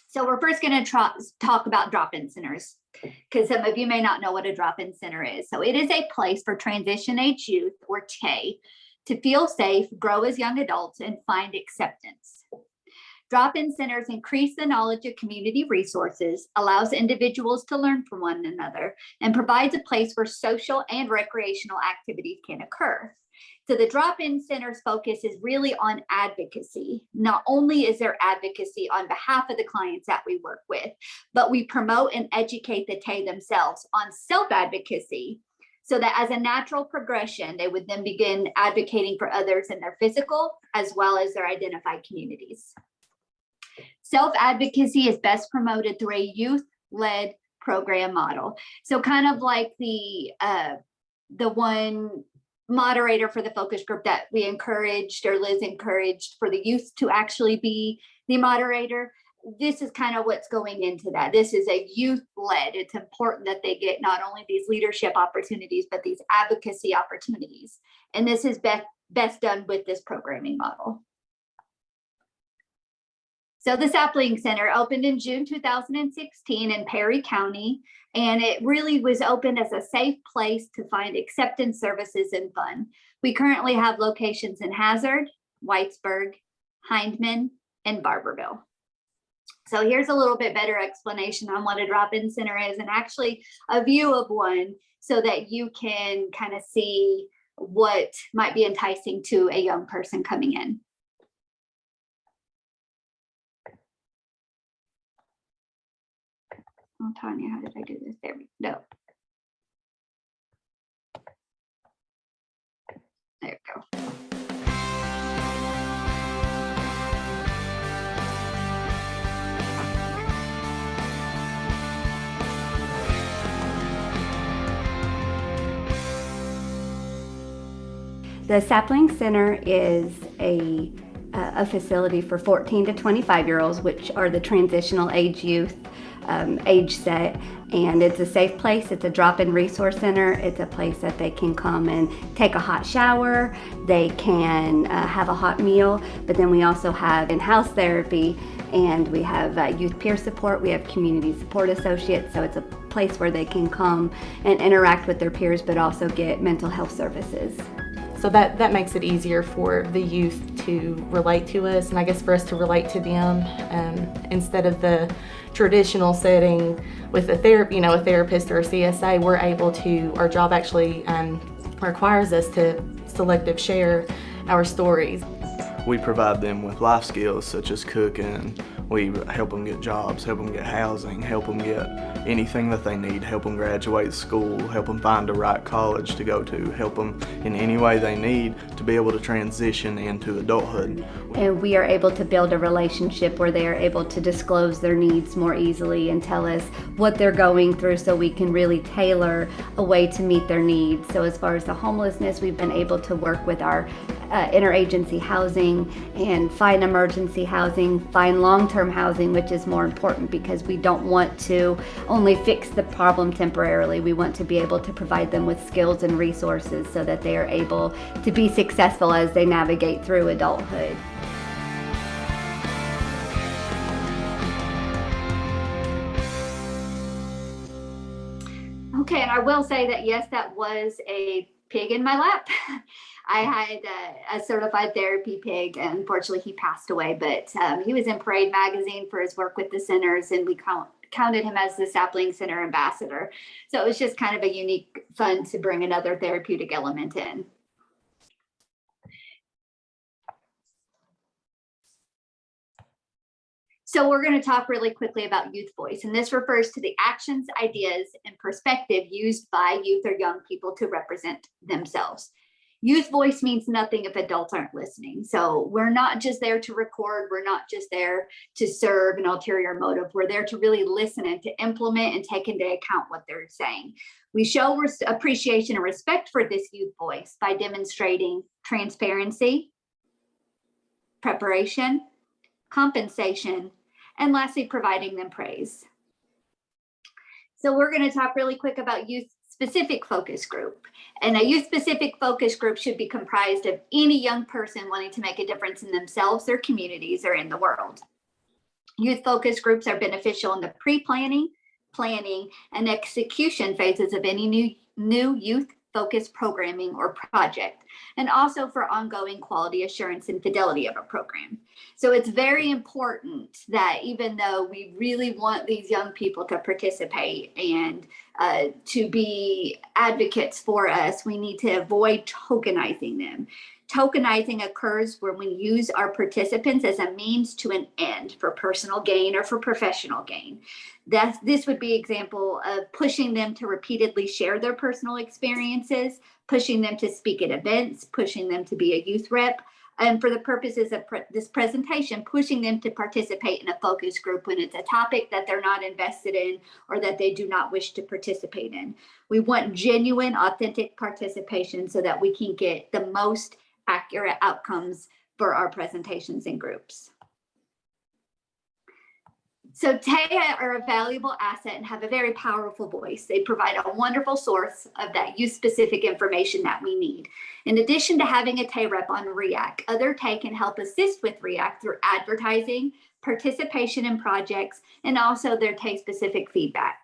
So we're first going to talk about drop-in centers, because some of you may not know what a drop-in center is. So it is a place for transition age youth, or TAY, to feel safe, grow as young adults, and find acceptance. Drop-in centers increase the knowledge of community resources, allows individuals to learn from one another, and provides a place where social and recreational activities can occur. So the drop-in center's focus is really on advocacy. Not only is there advocacy on behalf of the clients that we work with, but we promote and educate the TAY themselves on self-advocacy, so that as a natural progression, they would then begin advocating for others in their physical as well as their identified communities. Self-advocacy is best promoted through a youth-led program model. So kind of like the one moderator for the focus group that we encouraged, or Liz encouraged, for the youth to actually be the moderator. This is kind of what's going into that. This is a youth-led. It's important that they get not only these leadership opportunities, but these advocacy opportunities. And this is best done with this programming model. So the Sapling Center opened in June 2016 in Perry County, and it really was opened as a safe place to find acceptance services and fun. We currently have locations in Hazard, Whitesburg, Hindman, and Barberville. So here's a little bit better explanation on what a drop-in center is, and actually a view of one so that you can kind of see what might be enticing to a young person coming in. Oh, Tonya, how did I do this? There we go. There we go. The Sapling Center is a facility for 14 to 25-year-olds, which are the transitional age youth age set, and it's a safe place. It's a drop-in resource center. It's a place that they can come and take a hot shower. They can have a hot meal, but then we also have in-house therapy, and we have youth peer support. We have community support associates, so it's a place where they can come and interact with their peers, but also get mental health services. So that makes it easier for the youth to relate to us, and I guess for us to relate to them, instead of the traditional setting with a therapist or a CSA. We're able to, our job actually requires us to selective share our stories. We provide them with life skills such as cooking. We help them get jobs, help them get housing, help them get anything that they need, help them graduate school, help them find the right college to go to, help them in any way they need to be able to transition into adulthood. And we are able to build a relationship where they are able to disclose their needs more easily and tell us what they're going through, so we can really tailor a way to meet their needs. So as far as the homelessness, we've been able to work with our interagency housing and find emergency housing, find long-term housing, which is more important because we don't want to only fix the problem temporarily. We want to be able to provide them with skills and resources so that they are able to be successful as they navigate through adulthood. Okay, and I will say that, yes, that was a pig in my lap. I had a certified therapy pig, and unfortunately he passed away, but he was in Parade magazine for his work with the centers, and we counted him as the Sapling Center ambassador. So it was just kind of a unique fun to bring another therapeutic element in. So we're going to talk really quickly about youth voice, and this refers to the actions, ideas, and perspective used by youth or young people to represent themselves. Youth voice means nothing if adults aren't listening. So we're not just there to record. We're not just there to serve an ulterior motive. We're there to really listen and to implement and take into account what they're saying. We show appreciation and respect for this youth voice by demonstrating transparency, preparation, compensation, and lastly, providing them praise. So we're going to talk really quick about youth-specific focus group. And a youth-specific focus group should be comprised of any young person wanting to make a difference in themselves, their communities, or in the world. Youth focus groups are beneficial in the pre-planning, planning, and execution phases of any new youth-focused programming or project, and also for ongoing quality assurance and fidelity of a program. So it's very important that even though we really want these young people to participate and to be advocates for us, we need to avoid tokenizing them. Tokenizing occurs when we use our participants as a means to an end for personal gain or for professional gain. This would be an example of pushing them to repeatedly share their personal experiences, pushing them to speak at events, pushing them to be a youth rep, And for the purposes of this presentation, pushing them to participate in a focus group when it's a topic that they're not invested in or that they do not wish to participate in. We want genuine, authentic participation so that we can get the most accurate outcomes for our presentations and groups. So TAYA are a valuable asset and have a very powerful voice. They provide a wonderful source of that youth-specific information that we need. In addition to having a TAY rep on RIAC, other TAY can help assist with RIAC through advertising, participation in projects, and also their TAY-specific feedback.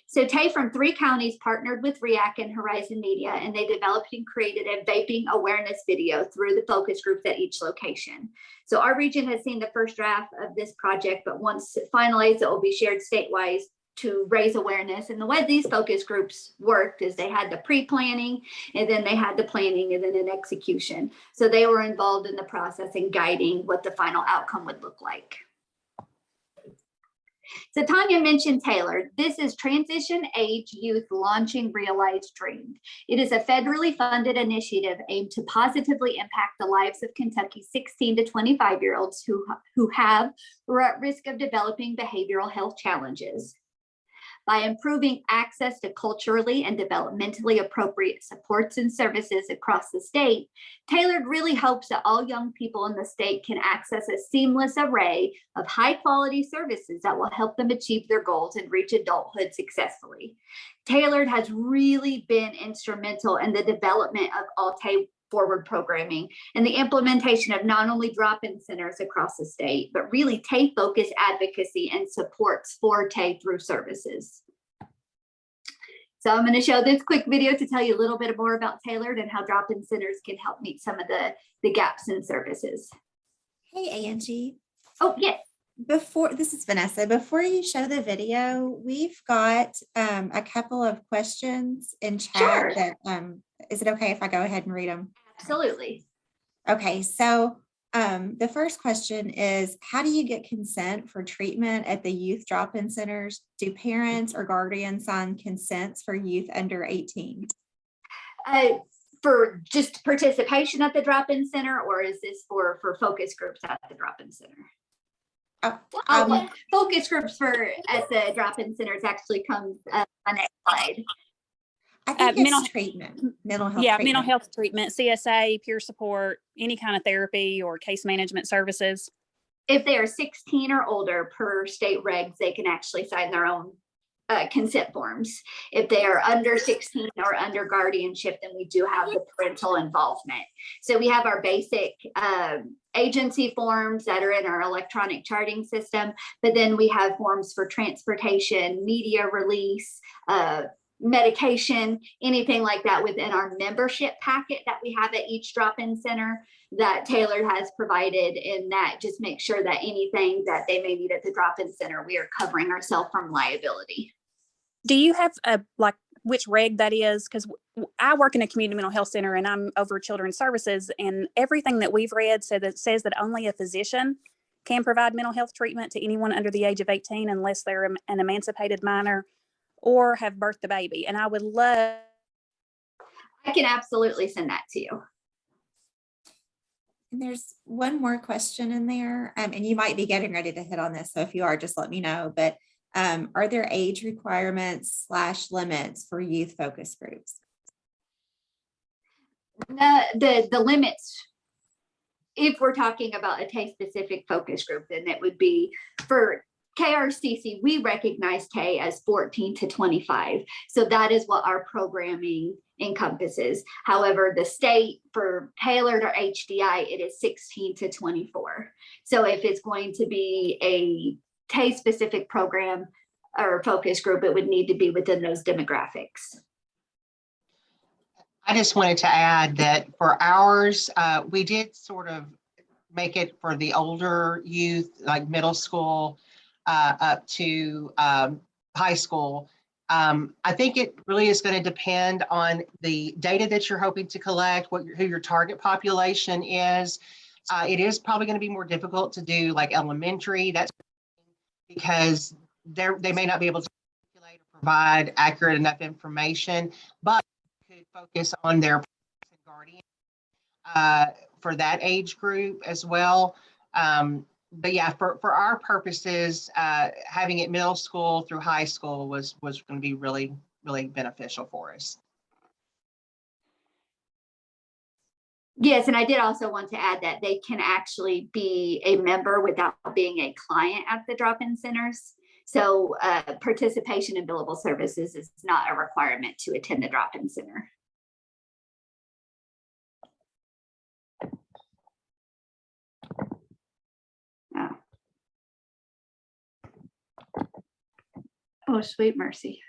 So TAY from 3 counties partnered with RIAC and Horizon Media, and they developed and created a vaping awareness video through the focus groups at each location. So our region has seen the first draft of this project, but once finalized, it will be shared statewide to raise awareness. And the way these focus groups worked is they had the pre-planning, and then they had the planning, and then an execution. So they were involved in the process and guiding what the final outcome would look like. So Tonya mentioned TAYLRD. This is Transition Age Youth Launching Realized Dreams. It is a federally funded initiative aimed to positively impact the lives of Kentucky's 16 to 25-year-olds who have or are at risk of developing behavioral health challenges. By improving access to culturally and developmentally appropriate supports and services across the state, TAYLRD really hopes that all young people in the state can access a seamless array of high-quality services that will help them achieve their goals and reach adulthood successfully. TAYLRD has really been instrumental in the development of all TAY forward programming and the implementation of not only drop-in centers across the state, but really TAY-focused advocacy and supports for TAY through services. So I'm going to show this quick video to tell you a little bit more about TAYLRD and how drop-in centers can help meet some of the gaps in services. Hey, Angie. Oh, yes. This is Vanessa. Before you show the video, we've got a couple of questions in chat. Sure. That is it okay if I go ahead and read them? Absolutely. Okay, so the first question is, how do you get consent for treatment at the youth drop-in centers? Do parents or guardians sign consents for youth under 18? For just participation at the drop-in center, or is this for focus groups at the drop-in center? Focus groups at the drop-in centers actually comes on the next slide. I think it's treatment, mental health. Yeah, treatment. mental health treatment, CSA, peer support, any kind of therapy or case management services. If they are 16 or older per state regs, they can actually sign their own consent forms. If they are under 16 or under guardianship, then we do have the parental involvement. So we have our basic agency forms that are in our electronic charting system, but then we have forms for transportation, media release, medication, anything like that within our membership packet that we have at each drop-in center that TAYLRD has provided, and that just makes sure that anything that they may need at the drop-in center, we are covering ourselves from liability. Do you have which reg that is? Because I work in a community mental health center and I'm over children's services, and everything that we've read says that only a physician can provide mental health treatment to anyone under the age of 18 unless they're an emancipated minor or have birthed the baby. And I would love. I can absolutely send that to you. And there's one more question in there, and you might be getting ready to hit on this. So if you are, just let me know. But are there age requirements / limits for youth focus groups? The limits, if we're talking about a TAY-specific focus group, then it would be for KRCC, we recognize TAY as 14 to 25. So that is what our programming encompasses. However, the state for TAYLRD or HDI, it is 16 to 24. So if it's going to be a TAY-specific program or focus group, it would need to be within those demographics. I just wanted to add that for ours, we did sort of make it for the older youth, like middle school, up to high school. I think it really is going to depend on the data that you're hoping to collect, who your target population is. It is probably going to be more difficult to do like elementary. That's because they may not be able to calculate or provide accurate enough information, but could focus on their guardian for that age group as well. But yeah, for our purposes, having it middle school through high school was going to be really, really beneficial for us. Yes, and I did also want to add that they can actually be a member without being a client at the drop-in centers. So participation in billable services is not a requirement to attend the drop-in center. Oh, sweet mercy.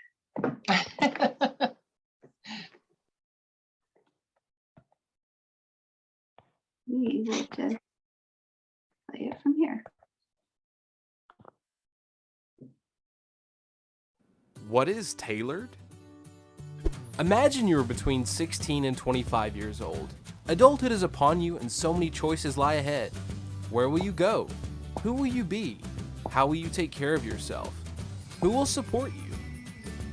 We will just play it from here. What is TAYLRD? Imagine you are between 16 and 25 years old. Adulthood is upon you and so many choices lie ahead. Where will you go? Who will you be? How will you take care of yourself? Who will support you?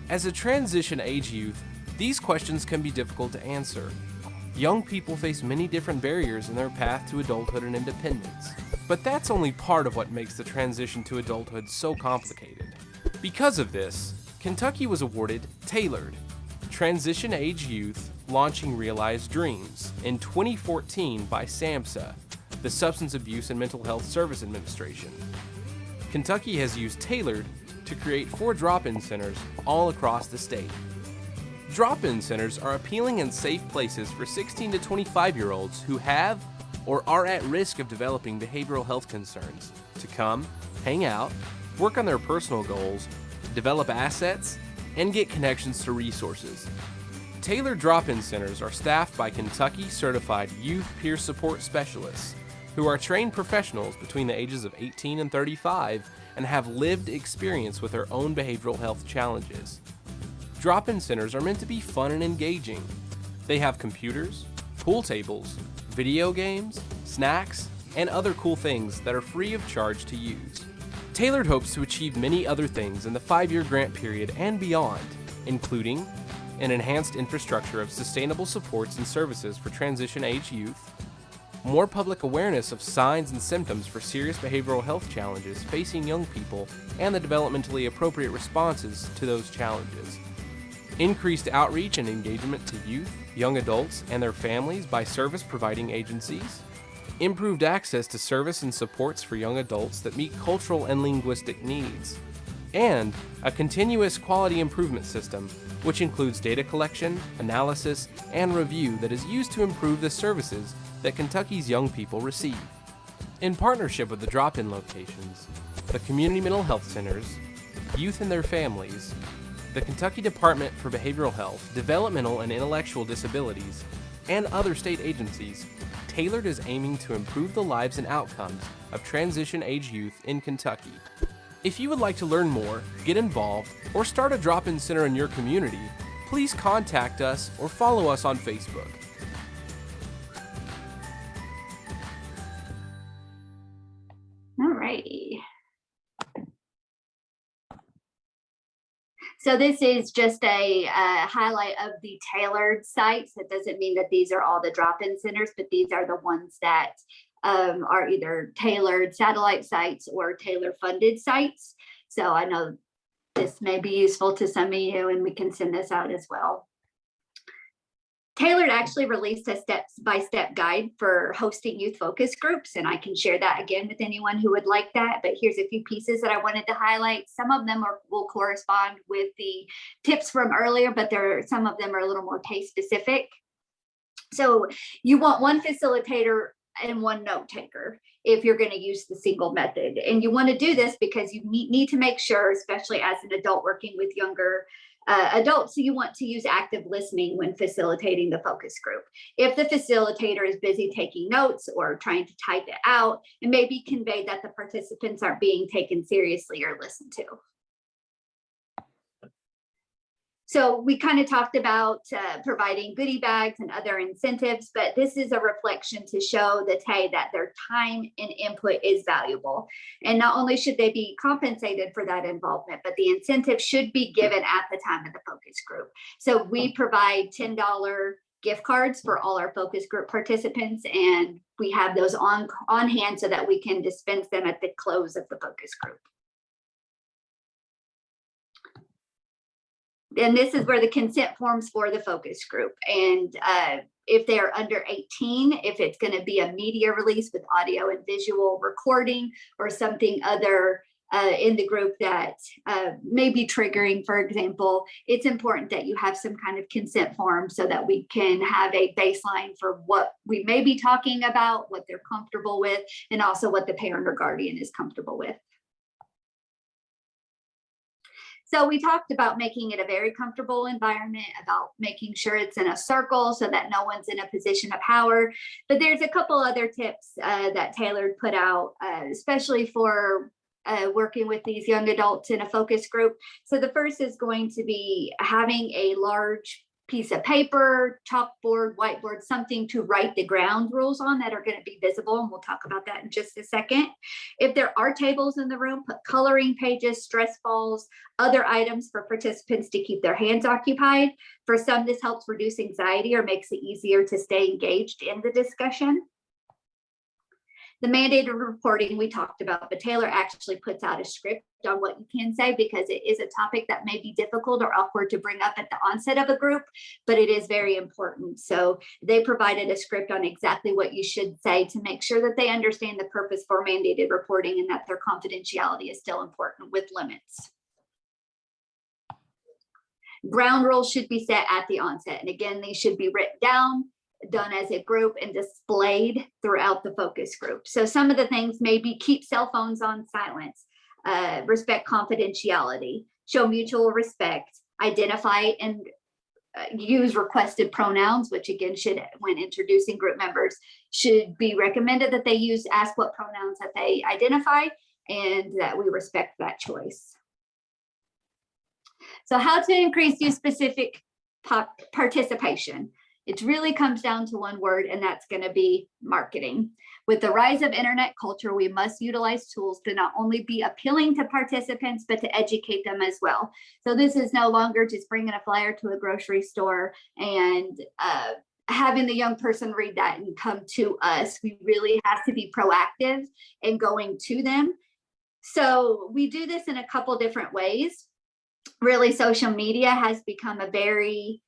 As a transition age youth, these questions can be difficult to answer. Young people face many different barriers in their path to adulthood and independence. But that's only part of what makes the transition to adulthood so complicated. Because of this, Kentucky was awarded TAYLRD, Transition Age Youth Launching Realized Dreams, in 2014 by SAMHSA, the Substance Abuse and Mental Health Service Administration. Kentucky has used TAYLRD to create 4 drop-in centers all across the state. Drop-in centers are appealing and safe places for 16 to 25-year-olds who have or are at risk of developing behavioral health concerns to come, hang out, work on their personal goals, develop assets, and get connections to resources. TAYLRD drop-in centers are staffed by Kentucky certified youth peer support specialists who are trained professionals between the ages of 18 and 35 and have lived experience with their own behavioral health challenges. Drop-in centers are meant to be fun and engaging. They have computers, pool tables, video games, snacks, and other cool things that are free of charge to use. TAYLRD hopes to achieve many other things in the 5-year grant period and beyond, including an enhanced infrastructure of sustainable supports and services for transition-age youth, more public awareness of signs and symptoms for serious behavioral health challenges facing young people and the developmentally appropriate responses to those challenges, increased outreach and engagement to youth, young adults, and their families by service-providing agencies, improved access to service and supports for young adults that meet cultural and linguistic needs, and a continuous quality improvement system, which includes data collection, analysis, and review that is used to improve the services that Kentucky's young people receive. In partnership with the drop-in locations, the community mental health centers, youth and their families, the Kentucky Department for Behavioral Health, Developmental and Intellectual Disabilities, and other state agencies, TAYLRD is aiming to improve the lives and outcomes of transition-age youth in Kentucky. If you would like to learn more, get involved, or start a drop-in center in your community, please contact us or follow us on Facebook. All righty. So this is just a highlight of the TAYLRD sites. That doesn't mean that these are all the drop-in centers, but these are the ones that are either TAYLRD satellite sites or TAYLRD funded sites. So I know this may be useful to some of you, and we can send this out as well. TAYLRD actually released a step-by-step guide for hosting youth focus groups, and I can share that again with anyone who would like that. But here's a few pieces that I wanted to highlight. Some of them will correspond with the tips from earlier, but some of them are a little more case specific. So you want one facilitator and one note taker if you're going to use the single method. And you want to do this because you need to make sure, especially as an adult working with younger adults, so you want to use active listening when facilitating the focus group. If the facilitator is busy taking notes or trying to type it out, it may be conveyed that the participants aren't being taken seriously or listened to. So we kind of talked about providing goodie bags and other incentives, but this is a reflection to show the TAY that their time and input is valuable. And not only should they be compensated for that involvement, but the incentive should be given at the time of the focus group. So we provide $10 gift cards for all our focus group participants, and we have those on hand so that we can dispense them at the close of the focus group. And this is where the consent forms for the focus group. And if they're under 18, if it's going to be a media release with audio and visual recording or something other in the group that may be triggering, for example, it's important that you have some kind of consent form so that we can have a baseline for what we may be talking about, what they're comfortable with, and also what the parent or guardian is comfortable with. So we talked about making it a very comfortable environment, about making sure it's in a circle so that no one's in a position of power. But there's a couple other tips that TAYLRD put out, especially for working with these young adults in a focus group. So the first is going to be having a large piece of paper, chalkboard, whiteboard, something to write the ground rules on that are going to be visible. And we'll talk about that in just a second. If there are tables in the room, put coloring pages, stress balls, other items for participants to keep their hands occupied. For some, this helps reduce anxiety or makes it easier to stay engaged in the discussion. The mandated reporting we talked about, but TAYLRD actually puts out a script on what you can say because it is a topic that may be difficult or awkward to bring up at the onset of a group, but it is very important. So they provided a script on exactly what you should say to make sure that they understand the purpose for mandated reporting and that their confidentiality is still important with limits. Ground rules should be set at the onset. And again, these should be written down, done as a group, and displayed throughout the focus group. So some of the things maybe keep cell phones on silence, respect confidentiality, show mutual respect, identify and use requested pronouns, which again should, when introducing group members, should be recommended that they ask what pronouns that they identify and that we respect that choice. So how to increase youth specific participation? It really comes down to one word, and that's going to be marketing. With the rise of internet culture, we must utilize tools to not only be appealing to participants, but to educate them as well. So this is no longer just bringing a flyer to a grocery store and having the young person read that and come to us. We really have to be proactive in going to them. So we do this in a couple different ways. Really, social media has become a very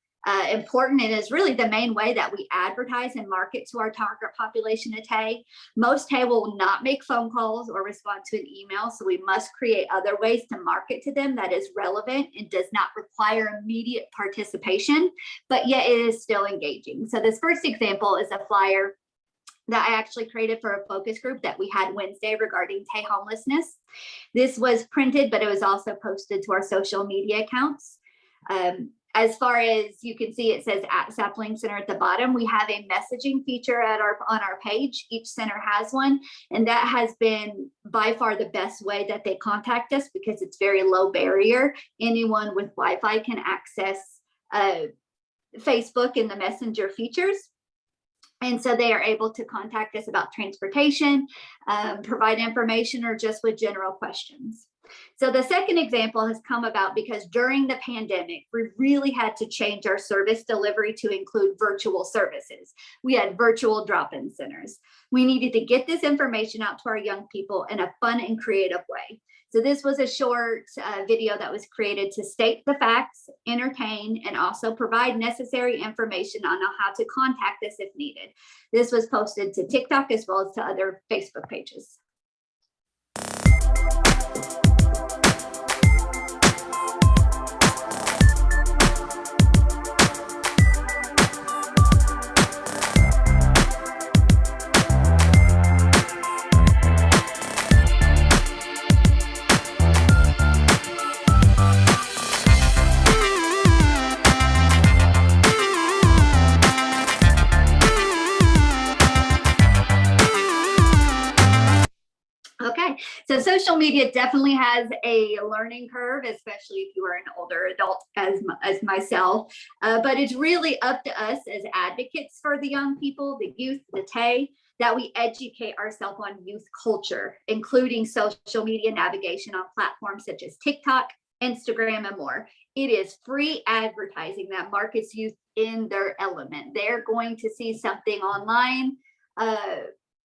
important. It is really the main way that we advertise and market to our target population at TAY. Most TAY will not make phone calls or respond to an email, so we must create other ways to market to them that is relevant and does not require immediate participation, but yet it is still engaging. So this first example is a flyer that I actually created for a focus group that we had Wednesday regarding TAY homelessness. This was printed, but it was also posted to our social media accounts. As far as you can see, it says at Sapling Center at the bottom. We have a messaging feature on our page. Each center has one, and that has been by far the best way that they contact us because it's very low barrier. Anyone with Wi-Fi can access Facebook and the messenger features. And so they are able to contact us about transportation, provide information, or just with general questions. So the second example has come about because during the pandemic, we really had to change our service delivery to include virtual services. We had virtual drop-in centers. We needed to get this information out to our young people in a fun and creative way. So this was a short video that was created to state the facts, entertain, and also provide necessary information on how to contact us if needed. This was posted to TikTok as well as to other Facebook pages. Okay, so social media definitely has a learning curve, especially if you are an older adult as myself, but it's really up to us as advocates for the young people, the youth, the TAY, that we educate ourselves on youth culture, including social media navigation on platforms such as TikTok, Instagram, and more. It is free advertising that markets youth in their element. They're going to see something online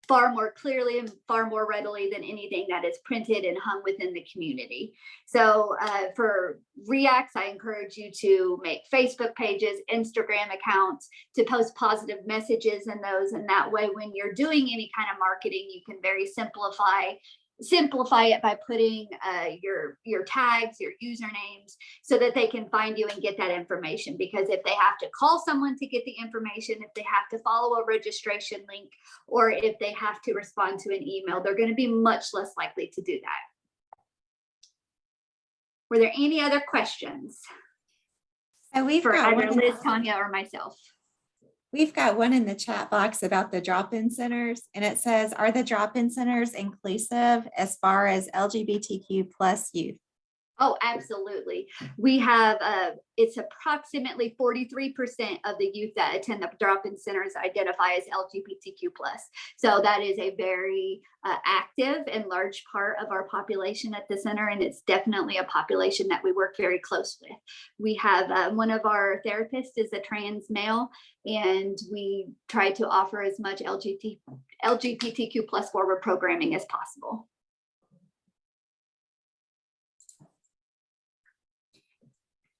far more clearly and far more readily than anything that is printed and hung within the community. So for RIACs, I encourage you to make Facebook pages, Instagram accounts, to post positive messages in those. And that way, when you're doing any kind of marketing, you can very simplify it by putting your tags, your usernames, so that they can find you and get that information. Because if they have to call someone to get the information, if they have to follow a registration link, or if they have to respond to an email, they're going to be much less likely to do that. Were there any other questions? So we've for got either Liz, Tonya, or myself? We've got one in the chat box about the drop-in centers, and it says, are the drop-in centers inclusive as far as LGBTQ plus youth? Oh, absolutely. We have, it's approximately 43% of the youth that attend the drop-in centers identify as LGBTQ+. So that is a very active and large part of our population at the center. And it's definitely a population that we work very close with. We have one of our therapists is a trans male, and we try to offer as much LGBTQ+ forward programming as possible.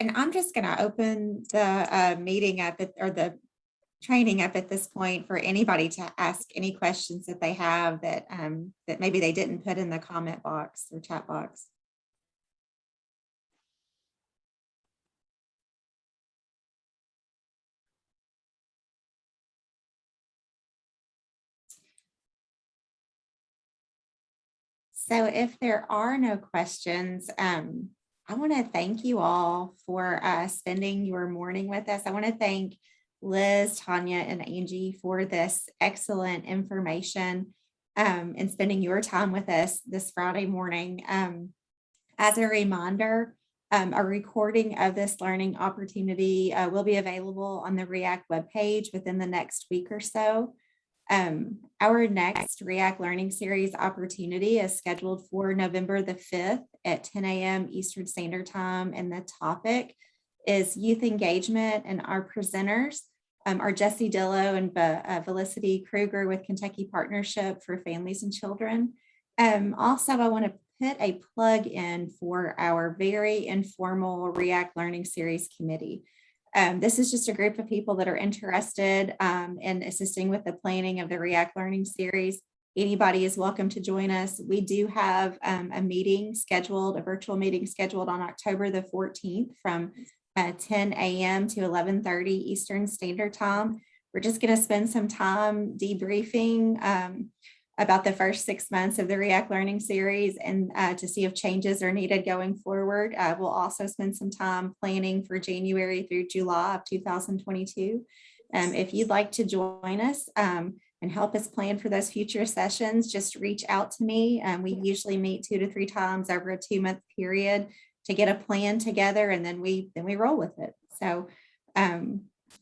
And I'm just going to open the meeting up or the training up at this point for anybody to ask any questions that they have that that maybe they didn't put in the comment box or chat box. So if there are no questions, I want to thank you all for spending your morning with us. I want to thank Liz, Tonya, and Angie for this excellent information and spending your time with us this Friday morning. As a reminder, a recording of this learning opportunity will be available on the RIAC webpage within the next week or so. Our next RIAC Learning Series opportunity is scheduled for November the 5th at 10 a.m. Eastern Standard Time, and the topic is youth engagement, and our presenters are Jesse Dillow and Felicity Kruger with Kentucky Partnership for Families and Children. Also, I want to put a plug in for our very informal RIAC Learning Series committee. This is just a group of people that are interested in assisting with the planning of the RIAC Learning Series. Anybody is welcome to join us. We do have a meeting scheduled, a virtual meeting scheduled on October the 14th from 10 a.m. to 11:30 Eastern Standard Time. We're just going to spend some time debriefing about the first 6 months of the RIAC Learning Series and to see if changes are needed going forward. We'll also spend some time planning for January through July of 2022. If you'd like to join us and help us plan for those future sessions, just reach out to me. We usually meet 2 to 3 times over a 2-month period to get a plan together, and then we roll with it. So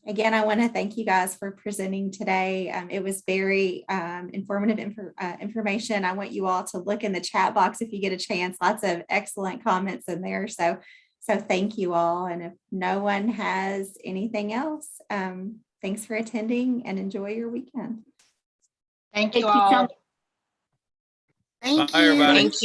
again, I want to thank you guys for presenting today. It was very informative information. I want you all to look in the chat box if you get a chance. Lots of excellent comments in there. So thank you all. And if no one has anything else, thanks for attending and enjoy your weekend. Thank you all. Thank Bye, everybody. Thank you.